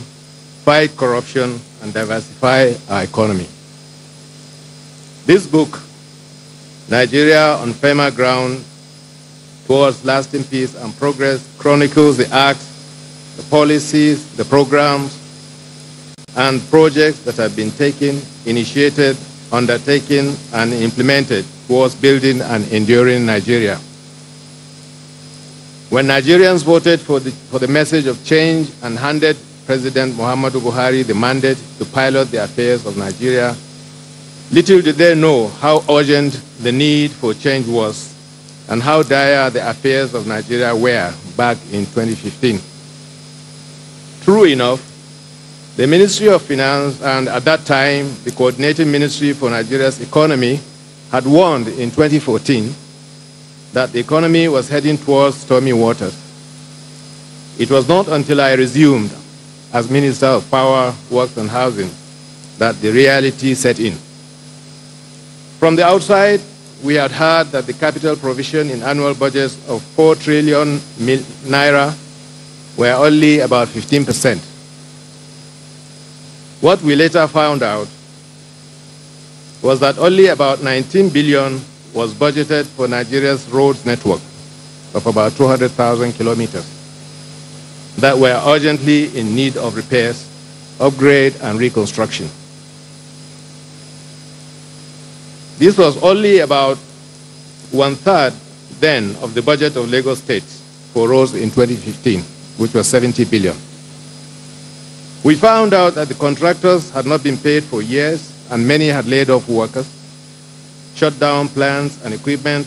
fight corruption, and diversify our economy. This book, Nigeria on Firmer Ground Towards Lasting Peace and Progress, chronicles the acts, the policies, the programs, and projects that have been taken, initiated, undertaken, and implemented towards building an enduring Nigeria. When Nigerians voted for the message of change and handed President Muhammadu Buhari the mandate to pilot the affairs of Nigeria, little did they know how urgent the need for change was and how dire the affairs of Nigeria were back in 2015. True enough, the Ministry of Finance and at that time the Coordinating Ministry for Nigeria's economy had warned in 2014 that the economy was heading towards stormy waters. It was not until I resumed as Minister of Power, Works and Housing that the reality set in. From the outside, we had heard that the capital provision in annual budgets of 4 trillion naira were only about 15%. What we later found out was that only about 19 billion was budgeted for Nigeria's roads network of about 200,000 kilometers that were urgently in need of repairs, upgrade, and reconstruction. This was only about 1/3 then of the budget of Lagos State for roads in 2015, which was 70 billion. We found out that the contractors had not been paid for years, and many had laid off workers, shut down plants and equipment,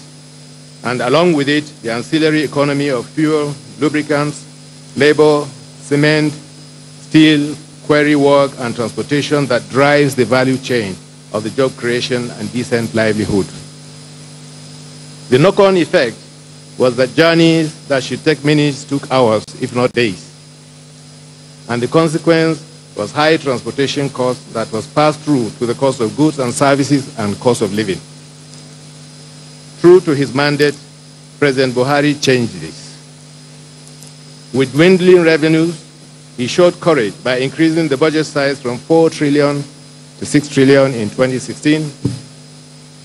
and along with it, the ancillary economy of fuel, lubricants, labor, cement, steel, quarry work, and transportation that drives the value chain of the job creation and decent livelihood. The knock-on effect was that journeys that should take minutes took hours, if not days. And the consequence was high transportation costs that was passed through to the cost of goods and services and cost of living. True to his mandate, President Buhari changed this. With dwindling revenues, he showed courage by increasing the budget size from 4 trillion to 6 trillion in 2016,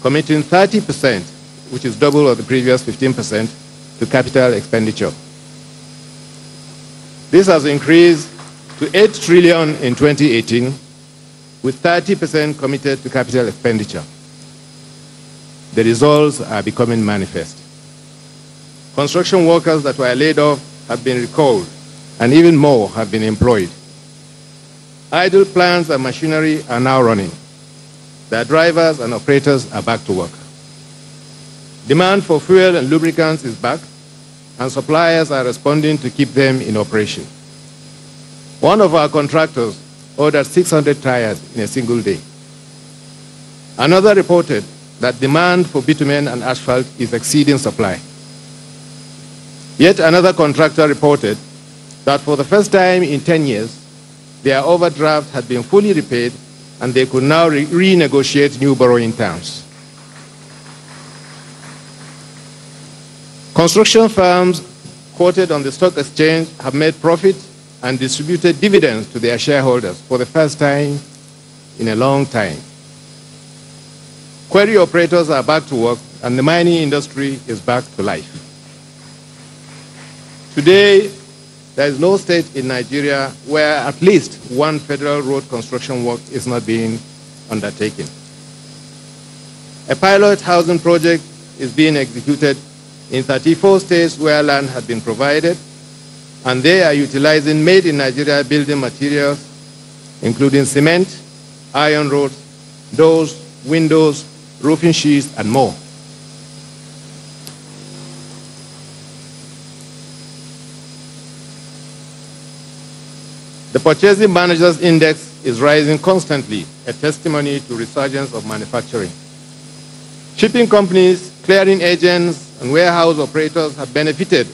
committing 30%, which is double of the previous 15%, to capital expenditure. This has increased to 8 trillion in 2018, with 30% committed to capital expenditure. The results are becoming manifest. Construction workers that were laid off have been recalled, and even more have been employed. Idle plants and machinery are now running. Their drivers and operators are back to work. Demand for fuel and lubricants is back, and suppliers are responding to keep them in operation. One of our contractors ordered 600 tires in a single day. Another reported that demand for bitumen and asphalt is exceeding supply. Yet another contractor reported that for the first time in 10 years, their overdraft had been fully repaid and they could now renegotiate new borrowing terms. Construction firms quoted on the stock exchange have made profit and distributed dividends to their shareholders for the first time in a long time. Quarry operators are back to work and the mining industry is back to life. Today, there is no state in Nigeria where at least one federal road construction work is not being undertaken. A pilot housing project is being executed in 34 states where land had been provided, and they are utilizing made-in-Nigeria building materials, including cement, iron rods, doors, windows, roofing sheets, and more. The Purchasing Managers Index is rising constantly, a testimony to resurgence of manufacturing. Shipping companies, clearing agents, and warehouse operators have benefited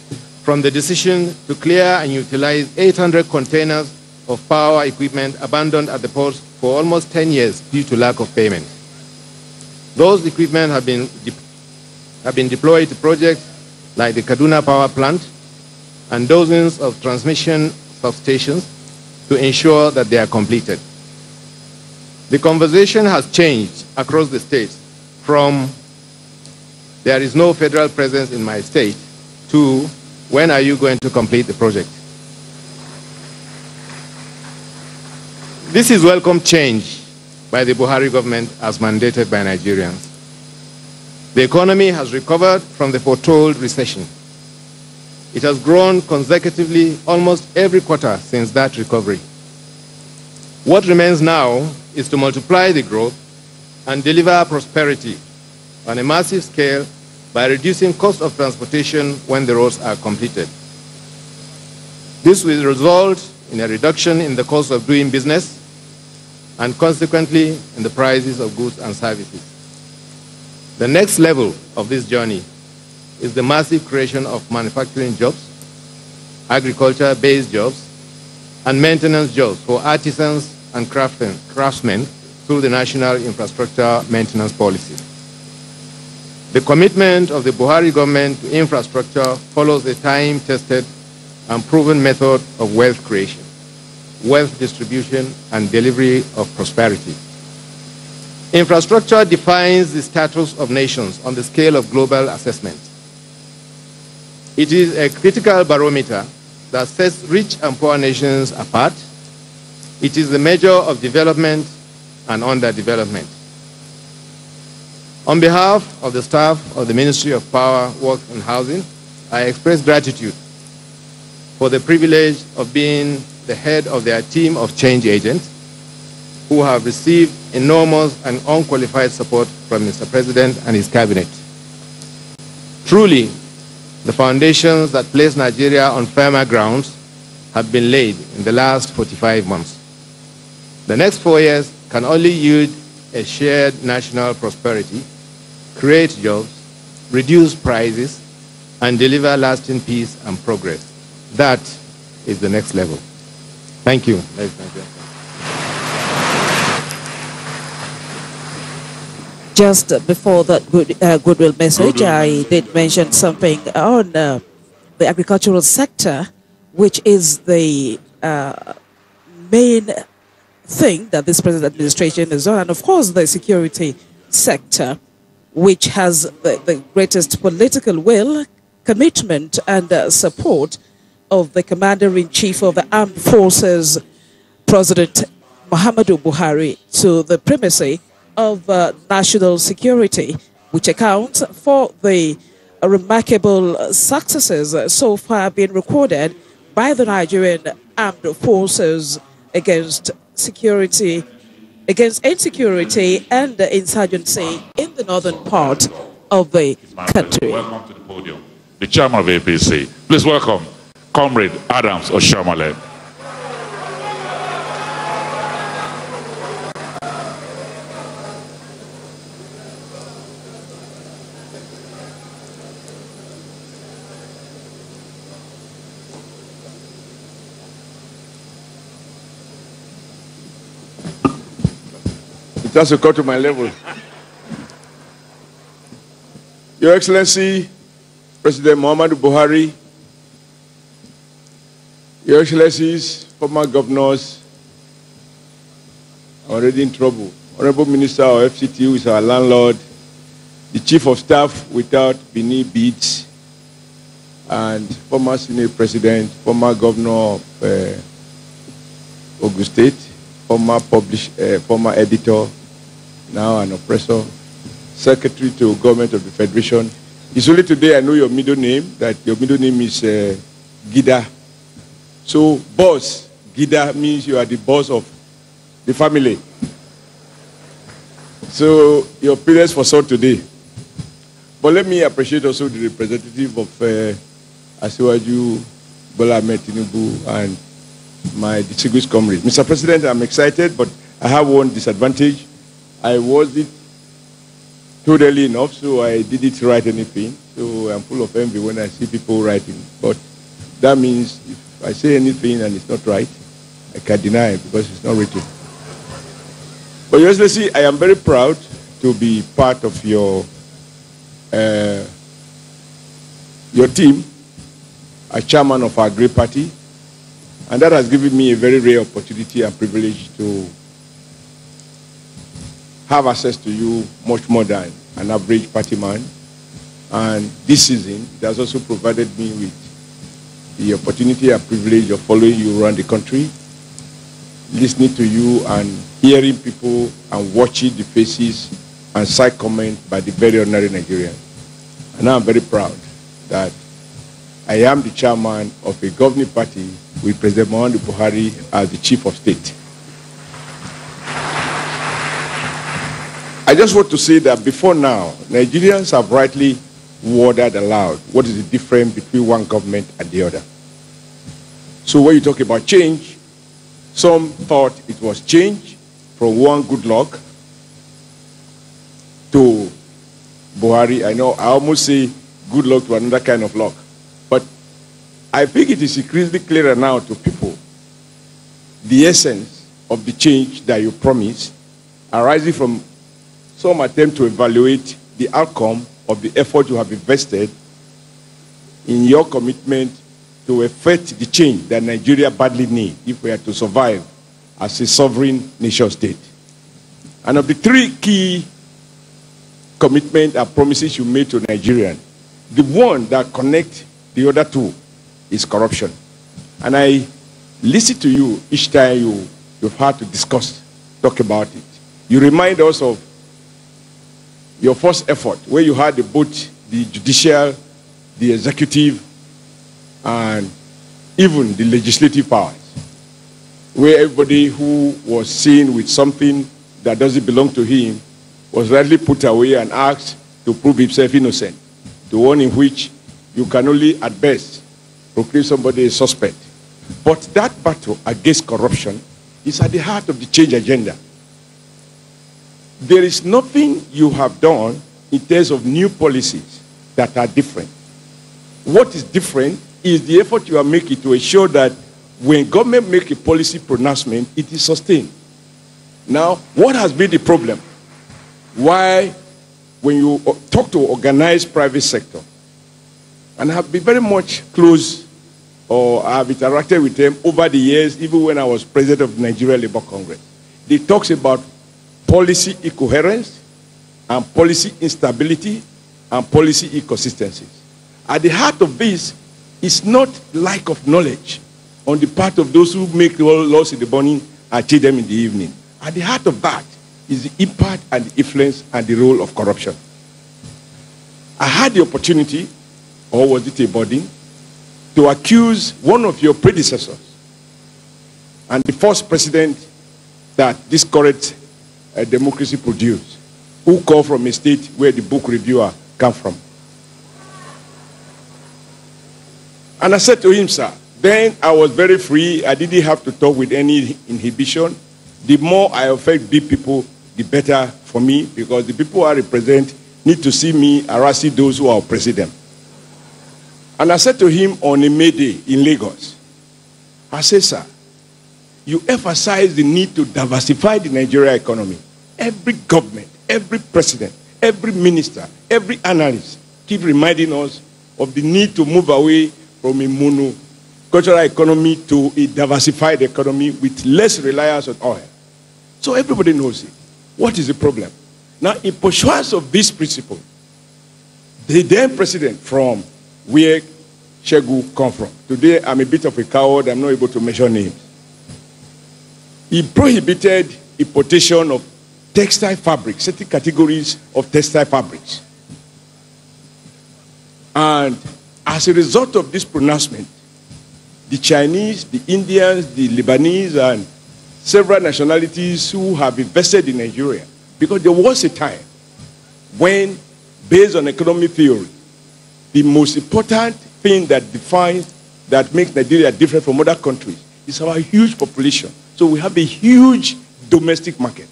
from the decision to clear and utilize 800 containers of power equipment abandoned at the ports for almost 10 years due to lack of payment. Those equipment have been deployed to projects like the Kaduna Power Plant and dozens of transmission substations to ensure that they are completed. The conversation has changed across the state from there is no federal presence in my state to when are you going to complete the project? This is welcome change by the Buhari government as mandated by Nigerians. The economy has recovered from the foretold recession. It has grown consecutively almost every quarter since that recovery. What remains now is to multiply the growth and deliver prosperity on a massive scale by reducing cost of transportation when the roads are completed. This will result in a reduction in the cost of doing business and consequently in the prices of goods and services. The next level of this journey is the massive creation of manufacturing jobs, agriculture-based jobs, and maintenance jobs for artisans and craftsmen through the National Infrastructure Maintenance Policy. The commitment of the Buhari government to infrastructure follows a time-tested and proven method of wealth creation, wealth distribution, and delivery of prosperity. Infrastructure defines the status of nations on the scale of global assessment. It is a critical barometer that sets rich and poor nations apart. It is the measure of development and underdevelopment. On behalf of the staff of the Ministry of Power, Work and Housing, I express gratitude for the privilege of being the head of their team of change agents who have received enormous and unqualified support from Mr. President and his cabinet. Truly, the foundations that place Nigeria on firmer grounds have been laid in the last 45 months. The next 4 years can only yield a shared national prosperity, create jobs, reduce prices, and deliver lasting peace and progress. That is the next level. Thank you. Just before that Goodwill message, I did mention something on the agricultural sector, which is the main thing that this present administration is on, and of course the security sector, which has the greatest political will, commitment, and support of the Commander-in-Chief of the Armed Forces, President Muhammadu Buhari, to the primacy of national security, which accounts for the remarkable successes so far being recorded by the Nigerian Armed Forces against insecurity and insurgency in the northern part of the country. Welcome to the podium, the chairman of APC. Please welcome Comrade Adams Oshamale. It has to come to my level. Your Excellency, President Muhammadu Buhari, Your Excellencies, former governors, are already in trouble. Honorable Minister of FCT, who is our landlord, the Chief of Staff without Bini beads, and former Senate President, former Governor of Ogun State, former editor, now an oppressor, Secretary to Government of the Federation. It's only today I know your middle name, that your middle name is Gida. So, boss, Gida means you are the boss of the family. So, your prayers for son today. But let me appreciate also the representative of Asiwaju, Bola Ahmed Tinubu, and my distinguished comrade. Mr. President, I'm excited, but I have one disadvantage. I wasn't told early enough, so I didn't write anything. So I'm full of envy when I see people writing. But that means if I say anything and it's not right, I can deny it because it's not written. But Your Excellency, I am very proud to be part of your team as chairman of our great party, and that has given me a very rare opportunity and privilege to have access to you much more than an average party man. And this season, it has also provided me with the opportunity and privilege of following you around the country, listening to you and hearing people and watching the faces and side comments by the very ordinary Nigerians. And I'm very proud that I am the chairman of a governing party with President Muhammadu Buhari as the chief of state. I just want to say that before now, Nigerians have rightly wondered aloud what is the difference between one government and the other. So when you talk about change, some thought it was change from one Goodluck to Buhari. I know I almost say good luck to another kind of luck. But I think it is increasingly clearer now to people the essence of the change that you promised, arising from some attempt to evaluate the outcome of the effort you have invested in your commitment to effect the change that Nigeria badly needs if we are to survive as a sovereign nation state. And of the three key commitments and promises you made to Nigerians, the one that connects the other two is corruption. And I listen to you each time you've had to talk about it. You remind us of your first effort, where you had both the judicial, the executive, and even the legislative powers, where everybody who was seen with something that doesn't belong to him was rightly put away and asked to prove himself innocent, the one in which you can only, at best, proclaim somebody a suspect. But that battle against corruption is at the heart of the change agenda. There is nothing you have done in terms of new policies that are different. What is different is the effort you are making to ensure that when government make a policy pronouncement, it is sustained. Now, what has been the problem? Why, when you talk to organized private sector, and I have been very much close, or I have interacted with them over the years, even when I was president of the Nigerian Labour Congress, they talk about policy incoherence and policy instability and policy inconsistencies. At the heart of this is not lack of knowledge on the part of those who make laws in the morning and change them in the evening. At the heart of that is the impact and the influence and the role of corruption. I had the opportunity, or was it a burden, to accuse one of your predecessors and the first president that this current democracy produced, who came from a state where the book reviewer came from. And I said to him, sir, then I was very free. I didn't have to talk with any inhibition. The more I affect big people, the better for me, because the people I represent need to see me harassing those who are oppressing them. And I said to him on a May Day in Lagos, I said, sir, you emphasize the need to diversify the Nigerian economy. Every government, every president, every minister, every analyst keep reminding us of the need to move away from a monocultural economy to a diversified economy with less reliance on oil. So everybody knows it. What is the problem? Now, in pursuance of this principle, the then president from where Shegu come from, today I'm a bit of a coward, I'm not able to mention names. He prohibited importation of textile fabrics, certain categories of textile fabrics. And as a result of this pronouncement, the Chinese, the Indians, the Lebanese, and several nationalities who have invested in Nigeria, because there was a time when, based on economic theory, the most important thing that defines, that makes Nigeria different from other countries is our huge population. So we have a huge domestic market.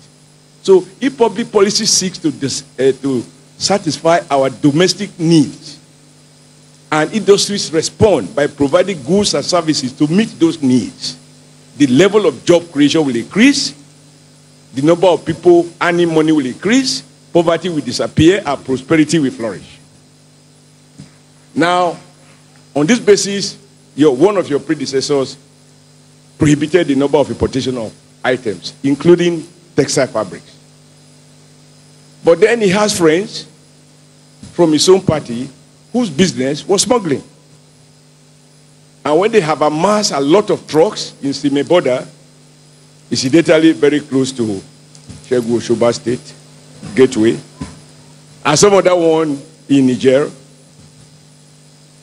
So if public policy seeks to satisfy our domestic needs, and industries respond by providing goods and services to meet those needs, the level of job creation will increase, the number of people earning money will increase, poverty will disappear, and prosperity will flourish. Now, on this basis, one of your predecessors prohibited the number of importation of items, including textile fabrics. But then he has friends from his own party whose business was smuggling. And when they have amassed a lot of trucks in Sime border, incidentally very close to Shegu Oshoba State, Gateway, and some other one in Niger,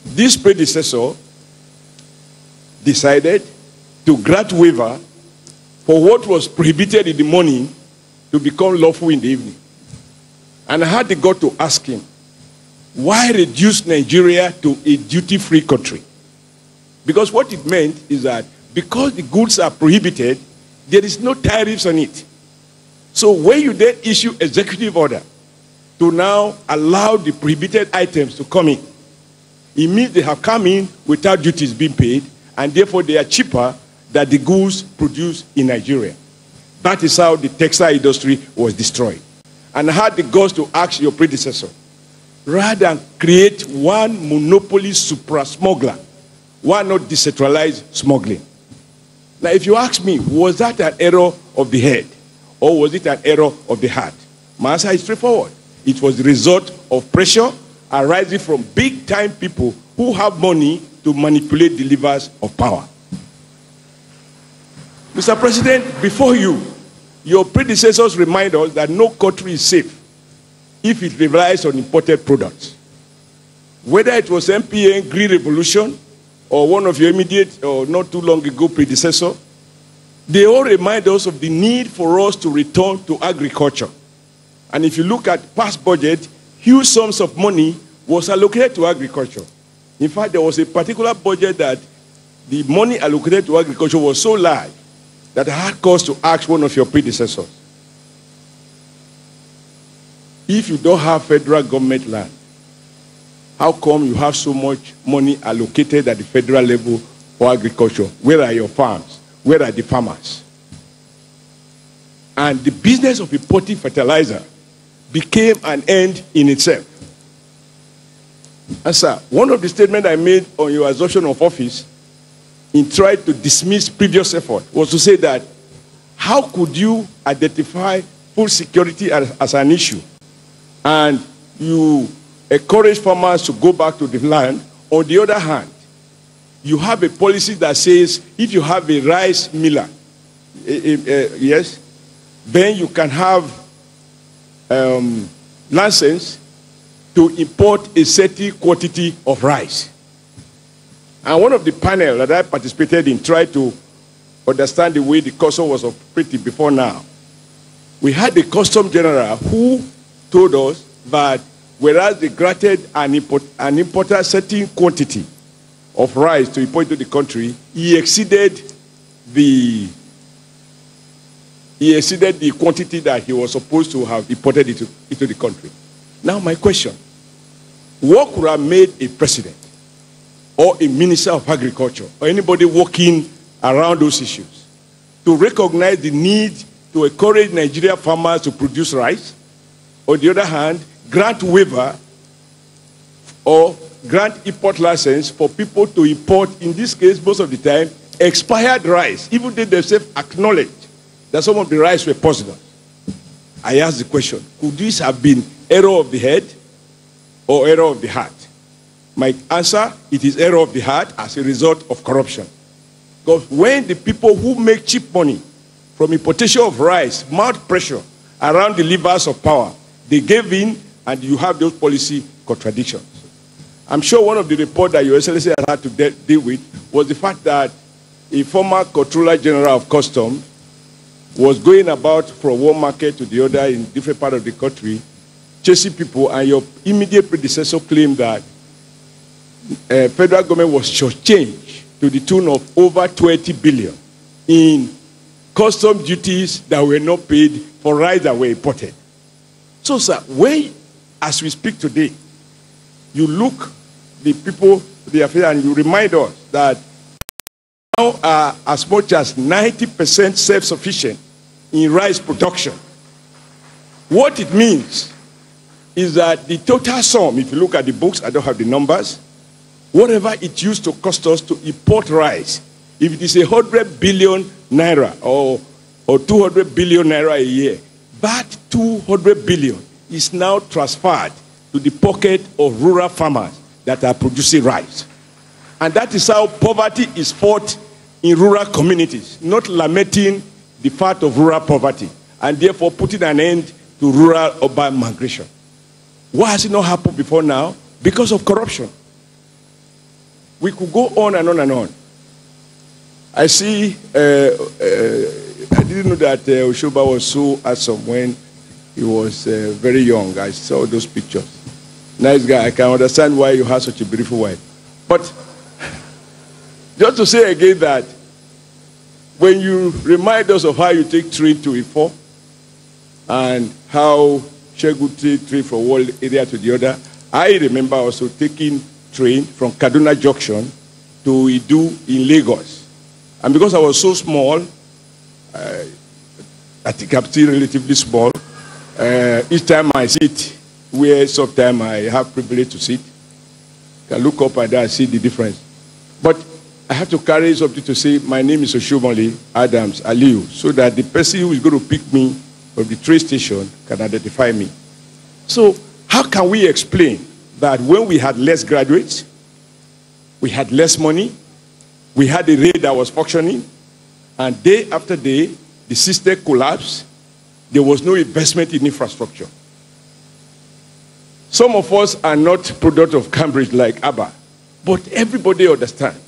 this predecessor decided to grant waiver for what was prohibited in the morning to become lawful in the evening. And I had the gut to ask him, why reduce Nigeria to a duty-free country? Because what it meant is that because the goods are prohibited, there is no tariffs on it. So when you then issue executive order to now allow the prohibited items to come in, it means they have come in without duties being paid, and therefore they are cheaper than the goods produced in Nigeria. That is how the textile industry was destroyed. And I had the guts to ask your predecessor, rather than create one monopoly supra-smuggler, why not decentralize smuggling? Now, if you ask me, was that an error of the head, or was it an error of the heart? My answer is straightforward. It was the result of pressure arising from big-time people who have money to manipulate the levers of power. Mr. President, before you, your predecessors remind us that no country is safe if it relies on imported products. Whether it was MPN Green Revolution or one of your immediate or not too long ago predecessor, they all remind us of the need for us to return to agriculture. And if you look at past budget, huge sums of money was allocated to agriculture. In fact, there was a particular budget that the money allocated to agriculture was so large that I had cause to ask one of your predecessors, if you don't have federal government land, how come you have so much money allocated at the federal level for agriculture? Where are your farms? Where are the farmers? And the business of importing fertilizer became an end in itself. And sir, one of the statements I made on your assumption of office in trying to dismiss previous effort was to say that how could you identify food security as an issue and you encourage farmers to go back to the land? On the other hand, you have a policy that says if you have a rice miller, yes, then you can have license to import a certain quantity of rice. And one of the panel that I participated in tried to understand the way the custom was operating before now. We had the custom general who told us that whereas they granted an importer a certain quantity of rice to import into the country, he exceeded the quantity that he was supposed to have imported into the country. Now my question, what could have made a president or a minister of agriculture or anybody working around those issues to recognize the need to encourage Nigerian farmers to produce rice, on the other hand, grant waiver or grant import license for people to import, in this case, most of the time, expired rice, even though they themselves acknowledge that some of the rice were poisonous? I ask the question, could this have been error of the head or error of the heart? My answer, it is error of the heart as a result of corruption. Because when the people who make cheap money from importation of rice mount pressure around the levers of power, they gave in, and you have those policy contradictions. I'm sure one of the reports that Your Excellency had to deal with was the fact that a former Controller General of Customs was going about from one market to the other in different parts of the country, chasing people, and your immediate predecessor claimed that federal government was shortchanged to the tune of over 20 billion in custom duties that were not paid for rice that were imported. So, sir, when, as we speak today, you look the people, the affair, and you remind us that now are as much as 90% self-sufficient in rice production. What it means is that the total sum, if you look at the books, I don't have the numbers, whatever it used to cost us to import rice, if it is 100 billion naira or 200 billion naira a year, that 200 billion is now transferred to the pocket of rural farmers that are producing rice. And that is how poverty is fought in rural communities, not lamenting the fact of rural poverty, and therefore putting an end to rural-urban migration. Why has it not happened before now? Because of corruption. We could go on and on and on. I see, I didn't know that Oshoba was so handsome when he was very young. I saw those pictures. Nice guy. I can understand why you have such a beautiful wife. But just to say again that when you remind us of how you take train to Ifo and how Shegu take train from one area to the other, I remember also taking train from Kaduna Junction to Idu in Lagos. And because I was so small, I think I'm still relatively small, each time I sit, where sometimes I have privilege to sit, I can look up and I see the difference. But I have to carry something to say, my name is Oshomole Adams Aliu, so that the person who is going to pick me from the train station can identify me. So how can we explain that when we had less graduates, we had less money, we had a rate that was functioning, and day after day, the system collapsed, there was no investment in infrastructure. Some of us are not product of Cambridge like Abba, but everybody understands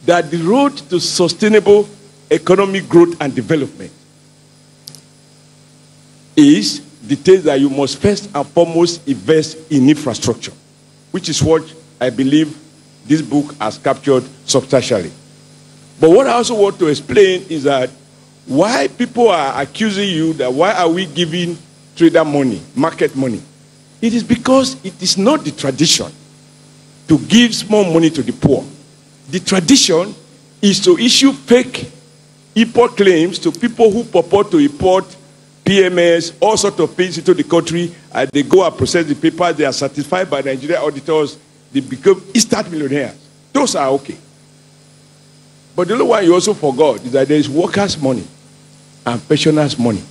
that the road to sustainable economic growth and development is details that you must first and foremost invest in infrastructure, which is what I believe this book has captured substantially. But what I also want to explain is that why people are accusing you that why are we giving trader money, market money? It is because it is not the tradition to give small money to the poor. The tradition is to issue fake import claims to people who purport to import PMS, all sorts of things into the country, and they go and process the papers, they are certified by Nigerian auditors, they become instant millionaires. Those are okay. But the other one you also forgot is that there is workers' money and pensioners' money.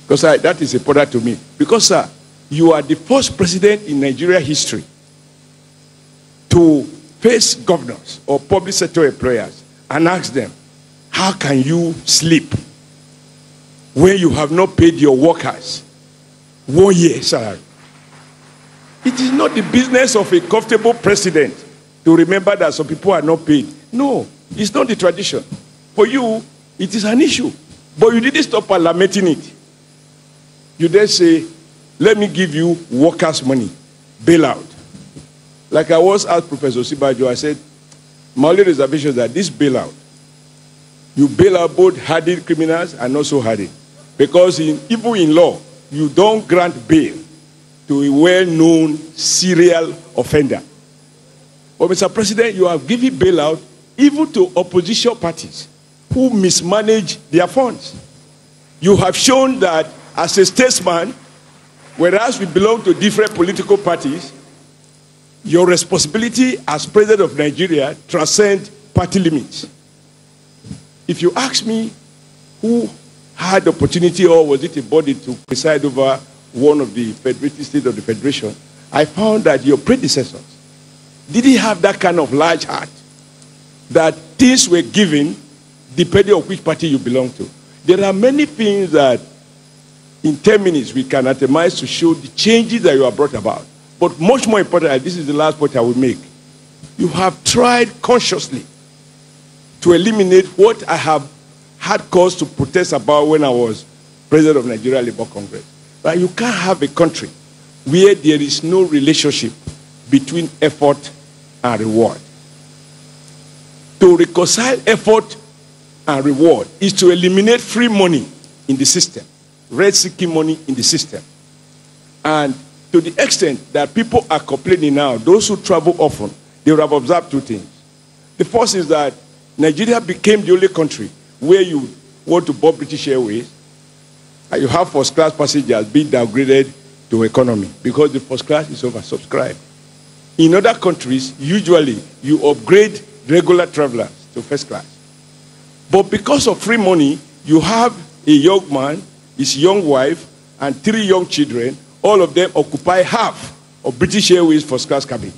Because that is important to me. Because, sir, you are the first president in Nigeria history to face governors or public sector employers and ask them, how can you sleep when you have not paid your workers 1 year salary? It is not the business of a comfortable president to remember that some people are not paid. No, it's not the tradition. For you, it is an issue. But you didn't stop lamenting it. You then say, let me give you workers' money, bailout. Like I was asked Professor Sibajo, I said, my only reservation is that this bailout, you bail out both hardened criminals and not so hardened. Because even in law, you don't grant bail to a well-known serial offender. But Mr. President, you have given bailout even to opposition parties who mismanage their funds. You have shown that as a statesman, whereas we belong to different political parties, your responsibility as president of Nigeria transcends party limits. If you ask me who had the opportunity or was it a body to preside over one of the federated states of the federation, I found that your predecessors didn't have that kind of large heart, that things were given depending on which party you belong to. There are many things that in 10 minutes we can itemize to show the changes that you have brought about. But much more important, and this is the last point I will make, you have tried consciously to eliminate what I have had cause to protest about when I was president of Nigeria Labour Congress. But you can't have a country where there is no relationship between effort and reward. To reconcile effort and reward is to eliminate free money in the system, rent-seeking money in the system. And to the extent that people are complaining now, those who travel often, they will have observed two things. The first is that Nigeria became the only country where you want to board British Airways and you have first class passengers being downgraded to economy because the first class is oversubscribed. In other countries, usually you upgrade regular travelers to first class. But because of free money, you have a young man, his young wife, and 3 young children. All of them occupy half of British Airways first class cabin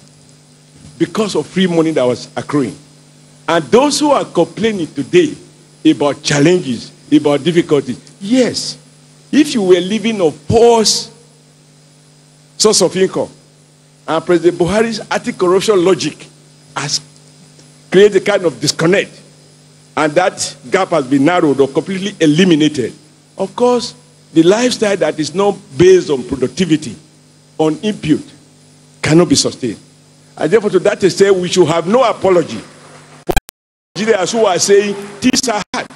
because of free money that was accruing. And those who are complaining today about challenges, about difficulties, yes, if you were living on poor source of income, and President Buhari's anti-corruption logic has created a kind of disconnect, and that gap has been narrowed or completely eliminated, of course, the lifestyle that is not based on productivity, on input, cannot be sustained. And therefore, to that extent, we should have no apology for Nigerians who are saying things are hard.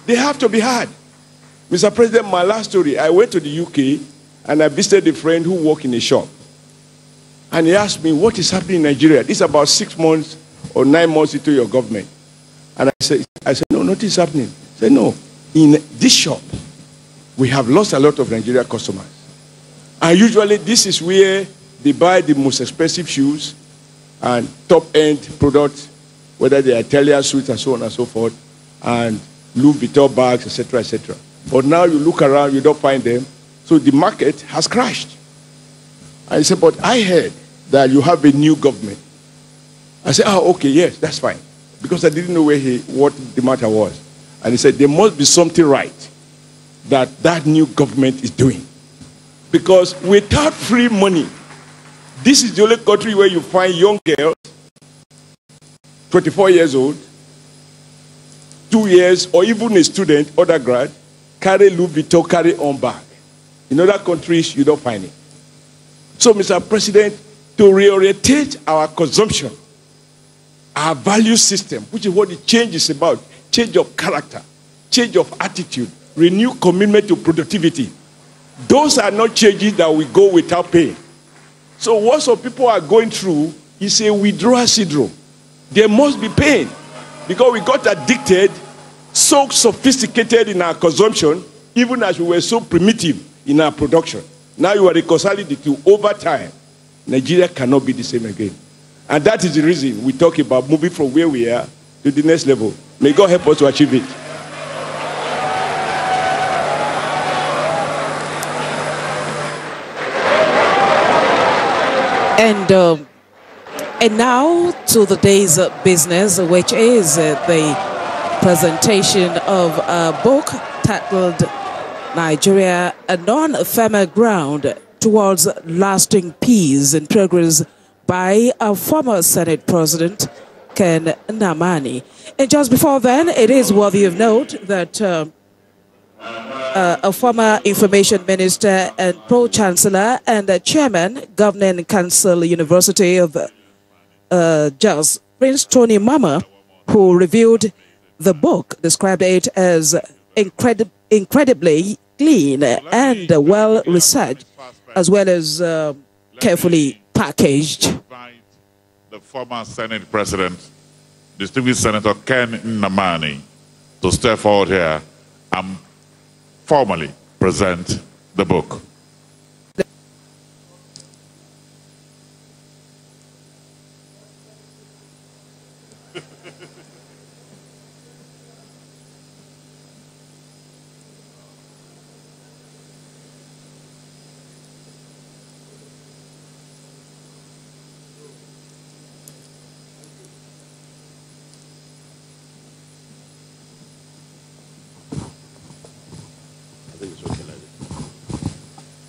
They have to be hard. Mr. President, my last story, I went to the UK and I visited a friend who worked in a shop. And he asked me, what is happening in Nigeria? This is about 6 months or 9 months into your government. And I said, no, nothing is happening. He said, no, in this shop, we have lost a lot of Nigerian customers. And usually this is where they buy the most expensive shoes and top-end products, whether they are Italian suits and so on and so forth, and Louis Vuitton bags, etc., etc. But now you look around, you don't find them. So the market has crashed. And he said, but I heard that you have a new government. I said, oh, okay, yes, that's fine. Because I didn't know what the matter was. And he said, there must be something right that new government is doing. Because without free money, this is the only country where you find young girls, 24 years old, 2 years, or even a student, undergrad, carry Louis Vuitton, carry on bag. In other countries, you don't find it. So, Mr. President, to reorientate our consumption, our value system, which is what the change is about, change of character, change of attitude, renew commitment to productivity. Those are not changes that will go without pain. So what some people are going through is a withdrawal syndrome. There must be pain because we got addicted, so sophisticated in our consumption, even as we were so primitive in our production. Now you are reconciling the two. Over time, Nigeria cannot be the same again. And that is the reason we talk about moving from where we are to the next level. May God help us to achieve it. And now to the day's business, which is the presentation of a book titled Nigeria, a non-ephemeral ground towards lasting peace and progress by our former Senate President, Ken Nnamani. And just before then, it is worthy of note that a former information minister and pro-chancellor and chairman, governing council University of Jos, Prince Tony Mama, who reviewed the book, described it as incredibly clean and well-researched, as well as carefully packaged. The former Senate President, distinguished Senator Ken Nnamani, to step forward here and formally present the book.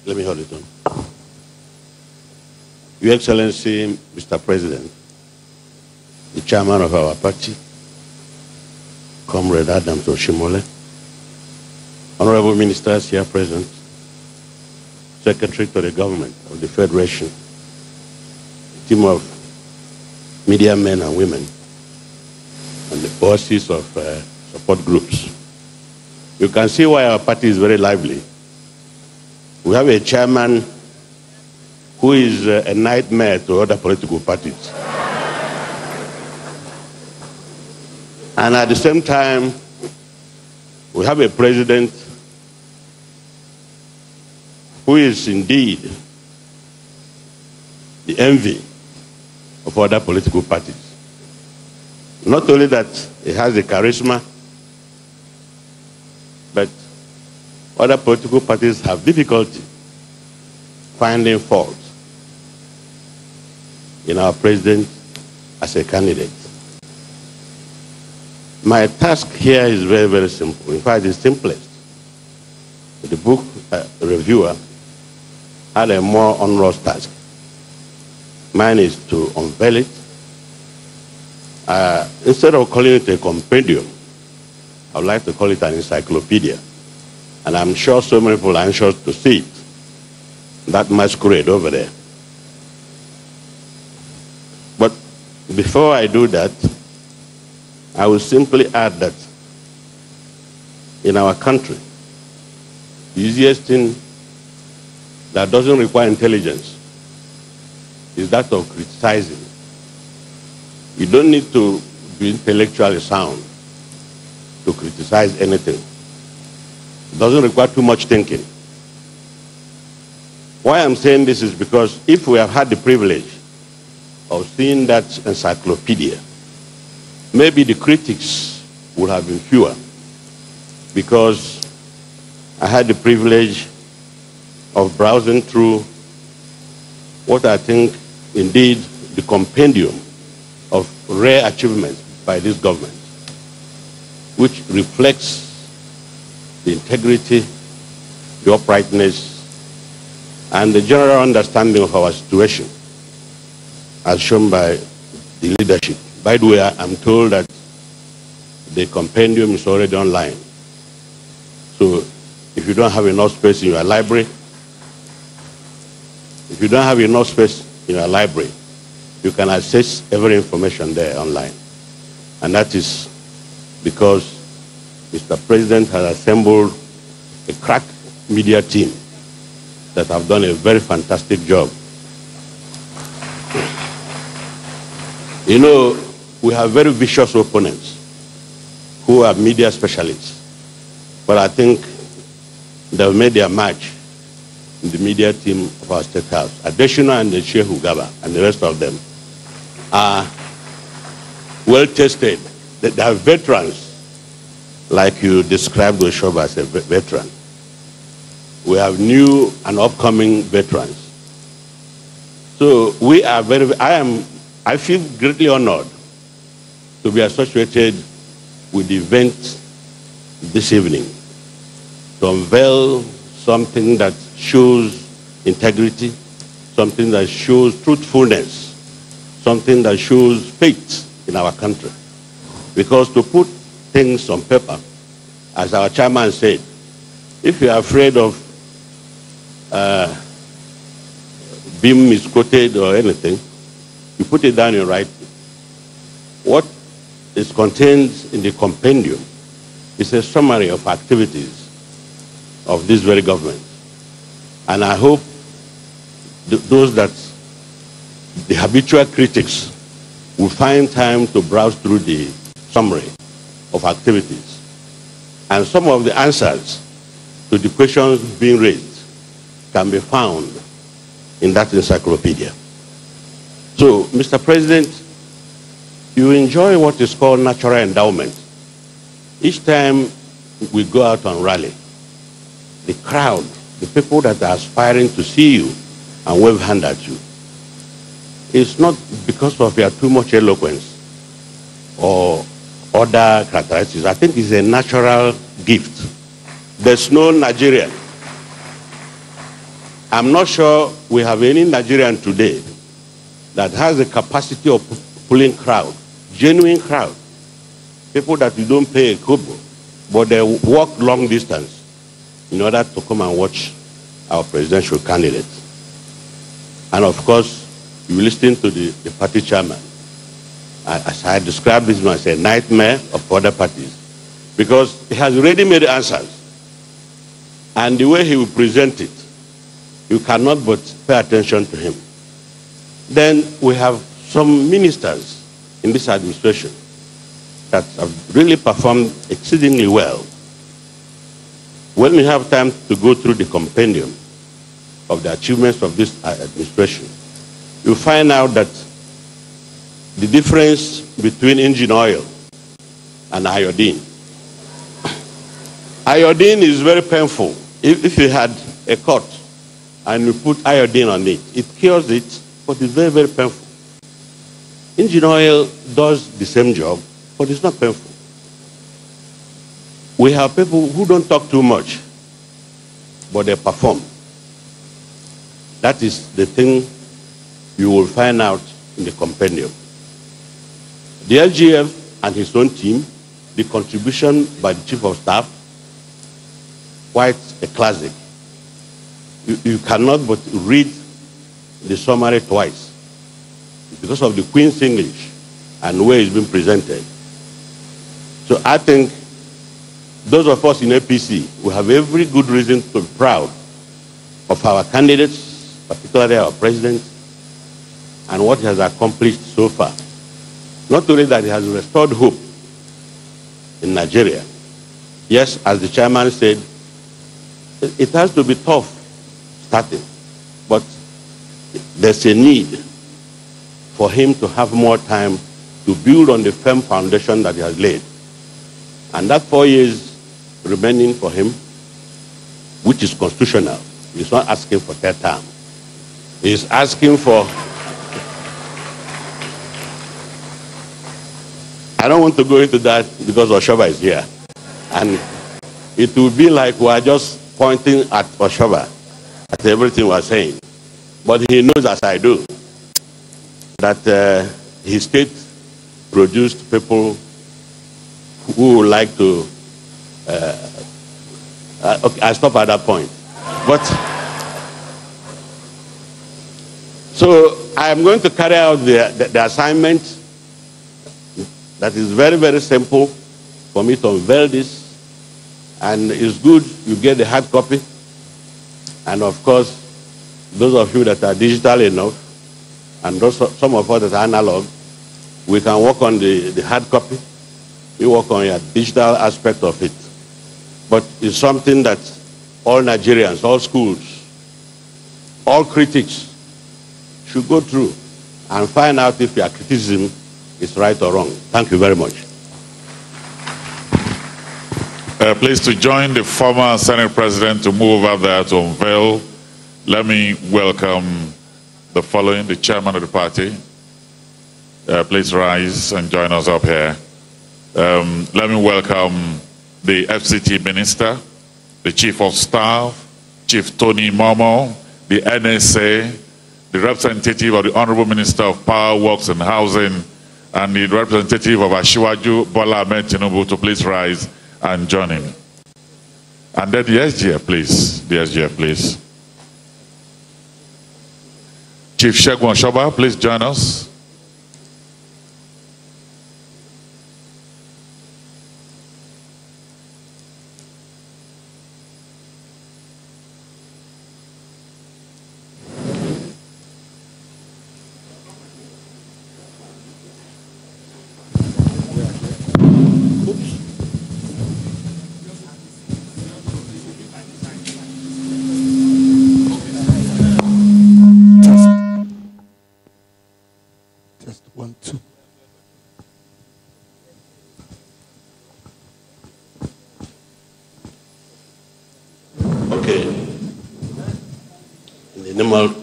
Let me hold it on. Your Excellency, Mr. President, the chairman of our party, Comrade Adam Toshimole, honorable ministers here present, Secretary to the Government of the Federation, a team of media men and women, and the bosses of support groups. You can see why our party is very lively. We have a chairman who is a nightmare to other political parties. And at the same time, we have a president who is indeed the envy of other political parties. Not only that he has the charisma, but other political parties have difficulty finding fault in our president as a candidate. My task here is very, very simple. In fact, it's simplest. The book reviewer had a more onerous task. Mine is to unveil it. Instead of calling it a compendium, I would like to call it an encyclopedia. And I'm sure so many people are anxious to see it. That masquerade over there. But before I do that, I will simply add that in our country, the easiest thing that doesn't require intelligence is that of criticizing. You don't need to be intellectually sound to criticize anything. It doesn't require too much thinking. Why I'm saying this is because if we have had the privilege of seeing that encyclopedia, maybe the critics would have been fewer, because I had the privilege of browsing through what I think indeed the compendium of rare achievements by this government, which reflects the integrity, the uprightness, and the general understanding of our situation as shown by the leadership. By the way, I'm told that the compendium is already online. So if you don't have enough space in your library, you can access every information there online. And that is because Mr. President has assembled a crack media team that have done a very fantastic job. You know, we have very vicious opponents who are media specialists. But I think they've made their match in the media team of our State House. Adeshina and the Shehu Gaba and the rest of them are well tested. They are veterans, like you described Oshoba as a veteran. We have new and upcoming veterans. So we are I feel greatly honored to be associated with the event this evening, to unveil something that shows integrity, something that shows truthfulness, something that shows faith in our country. Because to put things on paper, as our chairman said, if you are afraid of being misquoted or anything, you put it down and write. What is contained in the compendium is a summary of activities of this very government. And I hope those that the habitual critics will find time to browse through the summary of activities. And some of the answers to the questions being raised can be found in that encyclopedia. So, Mr. President, you enjoy what is called natural endowment. Each time we go out on rally, the crowd, the people that are aspiring to see you and wave hand at you, it's not because of your too much eloquence or other characteristics. I think it's a natural gift. There's no Nigerian. I'm not sure we have any Nigerian today that has the capacity of pulling crowd, genuine crowd, people that you don't pay a kobo, but they walk long distance in order to come and watch our presidential candidate. And of course, you listen to the party chairman. As I described this as a nightmare of other parties, because he has already made answers. And the way he will present it, you cannot but pay attention to him. Then we have some ministers in this administration that have really performed exceedingly well. When we have time to go through the compendium of the achievements of this administration, you find out that the difference between engine oil and iodine. Iodine is very painful. If you had a cut and you put iodine on it, it cures it, but it's very, very painful. Engine oil does the same job, but it's not painful. We have people who don't talk too much, but they perform. That is the thing you will find out in the compendium. The LGF and his own team, the contribution by the Chief of Staff, quite a classic. You cannot but read the summary twice because of the Queen's English and the way it's been presented. So I think those of us in APC, we have every good reason to be proud of our candidates, particularly our president, and what he has accomplished so far. Not only that, he has restored hope in Nigeria. Yes, as the chairman said, it has to be tough starting, but there's a need for him to have more time to build on the firm foundation that he has laid. And that 4 years remaining for him, which is constitutional, he's not asking for third term. He's asking for... I don't want to go into that because Oshoba is here. And it will be like we are just pointing at Oshoba, at everything we are saying. But he knows, as I do, that his state produced people who would like to... okay, I'll stop at that point. But... So I'm going to carry out the assignment that is very, very simple for me to unveil this. And it's good you get the hard copy. And of course, those of you that are digital enough, and some of us that are analog, we can work on the hard copy. We work on the digital aspect of it. But it's something that all Nigerians, all schools, all critics should go through and find out if your criticism is right or wrong. Thank you very much. Please, to join the former Senate President to move over there to unveil, let me welcome the following, the chairman of the party. Please rise and join us up here. Let me welcome the FCT Minister, the Chief of Staff, Chief Tony Momo, the NSA, the representative of the Honorable Minister of Power, Works and Housing, and the representative of Asiwaju Bola Ahmed Tinubu to please rise and join him. And then the SGF, please. The SGF, please. Chief Shegun Oshoba, please join us.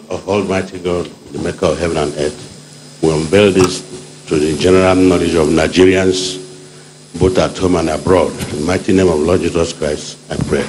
Of Almighty God, the maker of heaven and earth, we unveil this to the general knowledge of Nigerians, both at home and abroad. In the mighty name of Lord Jesus Christ, I pray.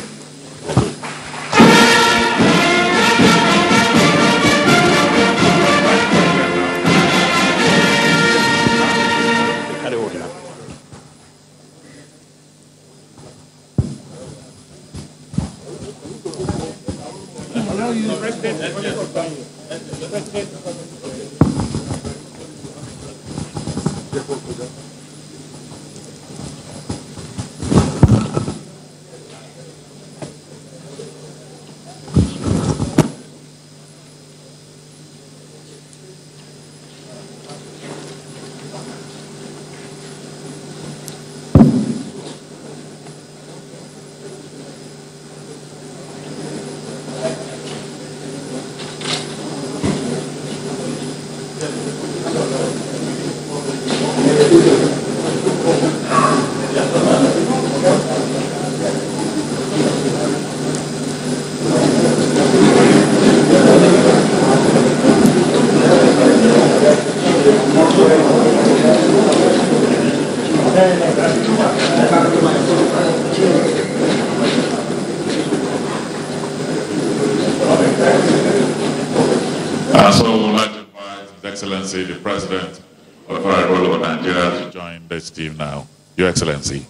so we would like to invite His Excellency, the President of the Federal Republic of Nigeria, to join this team now. Your Excellency.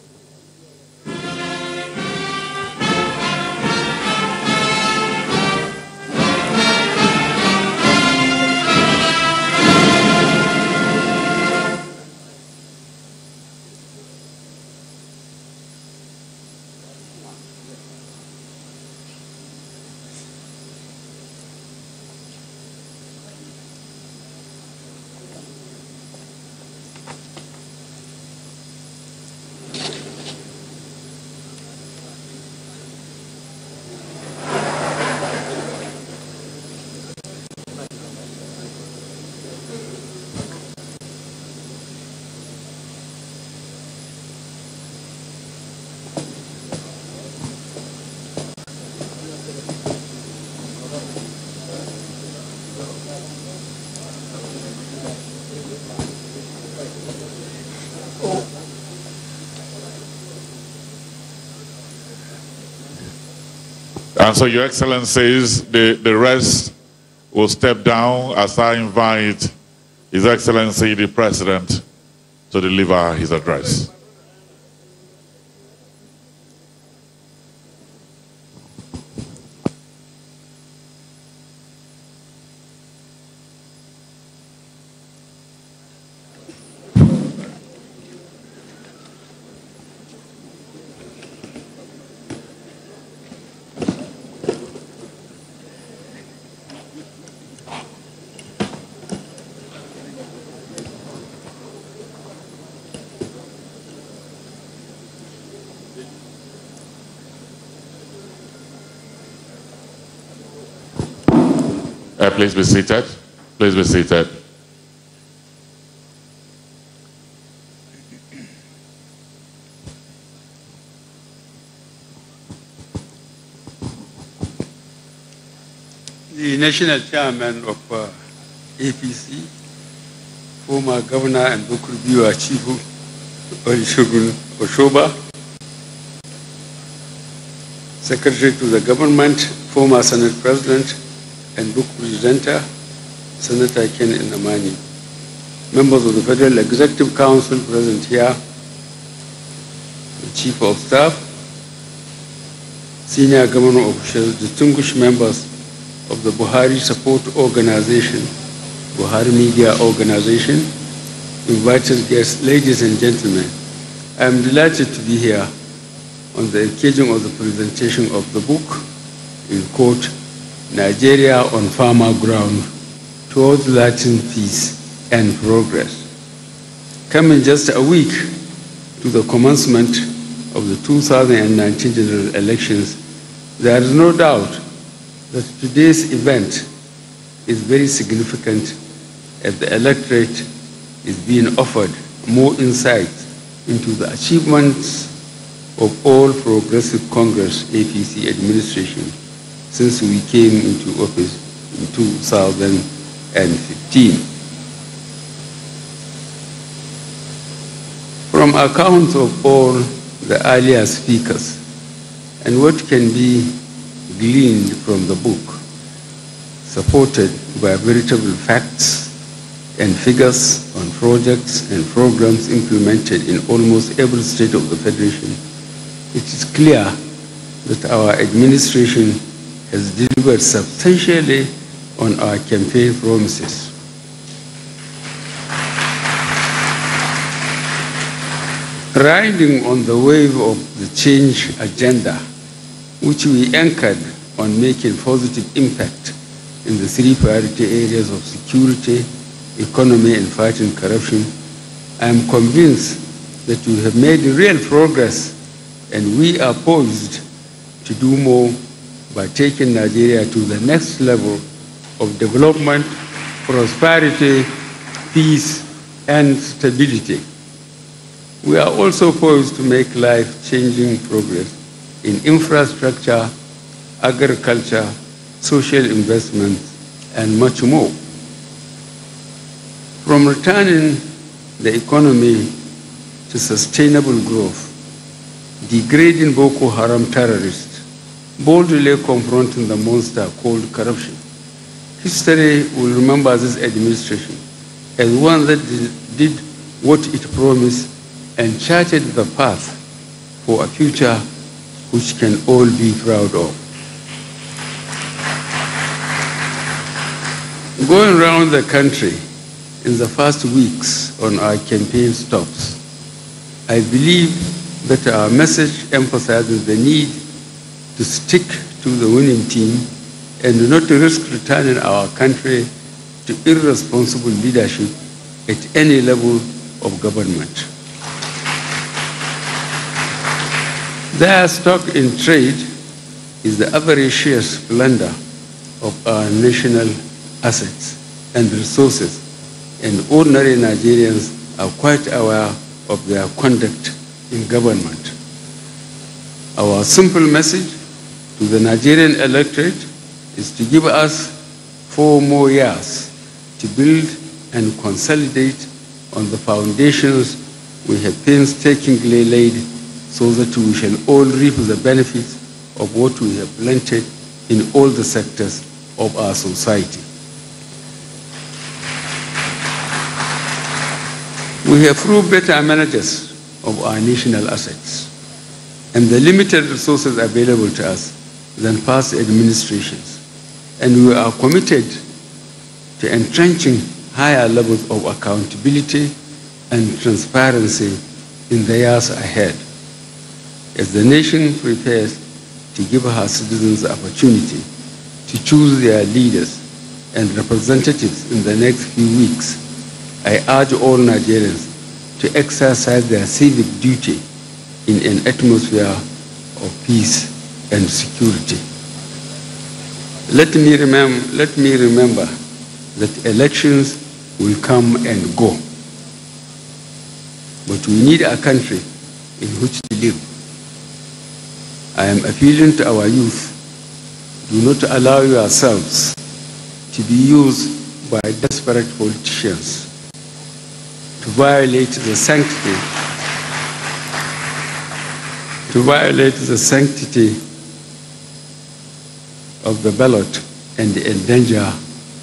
And so, Your Excellencies, the rest will step down as I invite His Excellency, the President, to deliver his address. Please be seated. Please be seated. The national chairman of APC, former governor and book reviewer Chief Olusegun Oshoba, secretary to the government, former Senate president, and book presenter, Senator Ken Inamani, members of the Federal Executive Council present here, the Chief of Staff, senior government officials, distinguished members of the Buhari Support Organization, Buhari Media Organization, invited guests, ladies and gentlemen, I am delighted to be here on the occasion of the presentation of the book, in quote, Nigeria on Farmer Ground Towards Lasting Peace and Progress. Coming just a week to the commencement of the 2019 general elections, there is no doubt that today's event is very significant as the electorate is being offered more insight into the achievements of all Progressive Congress APC administration since we came into office in 2015. From accounts of all the earlier speakers and what can be gleaned from the book, supported by veritable facts and figures on projects and programs implemented in almost every state of the Federation, it is clear that our administration has delivered substantially on our campaign promises. Riding on the wave of the change agenda, which we anchored on making positive impact in the three priority areas of security, economy, and fighting corruption, I am convinced that we have made real progress and we are poised to do more by taking Nigeria to the next level of development, prosperity, peace, and stability. We are also poised to make life-changing progress in infrastructure, agriculture, social investments, and much more. From returning the economy to sustainable growth, degrading Boko Haram terrorists, boldly confronting the monster called corruption, history will remember this administration as one that did what it promised and charted the path for a future which can all be proud of. Going around the country in the first weeks on our campaign stops, I believe that our message emphasizes the need to stick to the winning team and not to risk returning our country to irresponsible leadership at any level of government. Their stock in trade is the avaricious plunder of our national assets and resources, and ordinary Nigerians are quite aware of their conduct in government. Our simple message to the Nigerian electorate is to give us 4 more years to build and consolidate on the foundations we have painstakingly laid, so that we shall all reap the benefits of what we have planted in all the sectors of our society. We have proved better managers of our national assets and the limited resources available to us than past administrations, and we are committed to entrenching higher levels of accountability and transparency in the years ahead, as the nation prepares to give her citizens the opportunity to choose their leaders and representatives in the next few weeks. I urge all Nigerians to exercise their civic duty in an atmosphere of peace and security. Let me remember that elections will come and go, but we need a country in which to live. I am appealing to our youth: do not allow yourselves to be used by desperate politicians to violate the sanctity of the ballot and endanger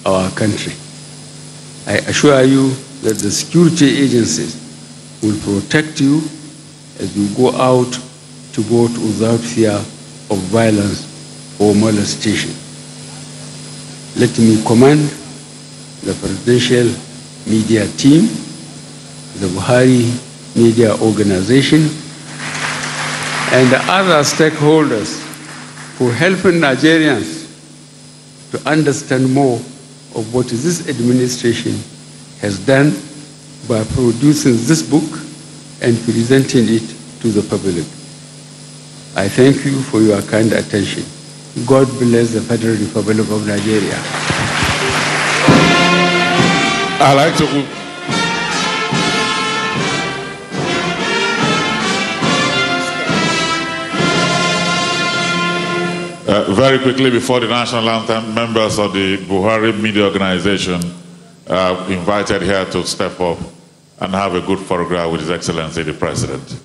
our country. I assure you that the security agencies will protect you as you go out to vote without fear of violence or molestation. Let me commend the presidential media team, the Buhari Media Organization, and the other stakeholders for helping Nigerians to understand more of what this administration has done by producing this book and presenting it to the public. I thank you for your kind attention. God bless the Federal Republic of Nigeria. I'd like to... very quickly, before the national anthem, members of the Buhari Media Organization are invited here to step up and have a good photograph with His Excellency the President.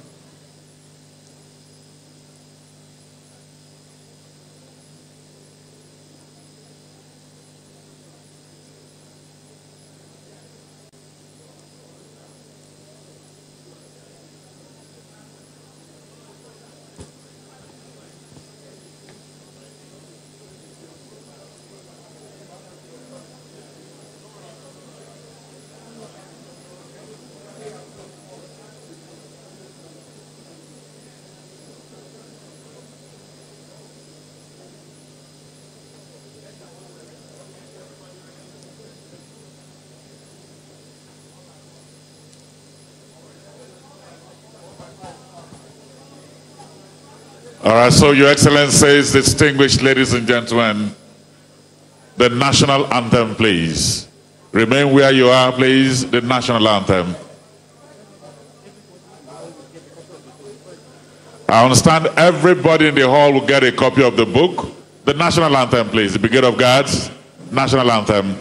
All right, so Your Excellencies, distinguished ladies and gentlemen, the national anthem, please. Remain where you are, please. The national anthem. I understand everybody in the hall will get a copy of the book. The national anthem, please. The Brigade of Guards, national anthem.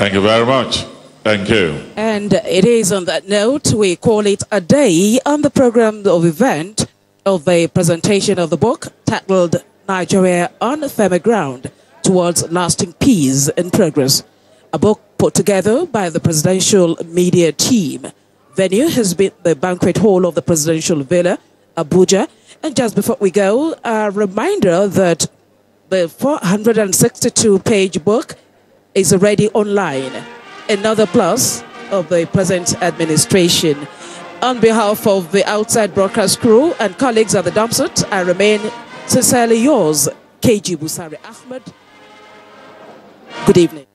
Thank you very much. Thank you. And it is on that note, we call it a day on the program of event of the presentation of the book titled Nigeria on Firmer Ground Towards Lasting Peace and Progress, a book put together by the presidential media team. Venue has been the banquet hall of the presidential villa, Abuja. And just before we go, a reminder that the 462-page book is already online. Another plus of the present administration. On behalf of the outside broadcast crew and colleagues at the dumpsite, I remain sincerely yours, KG Busari Ahmed. Good evening.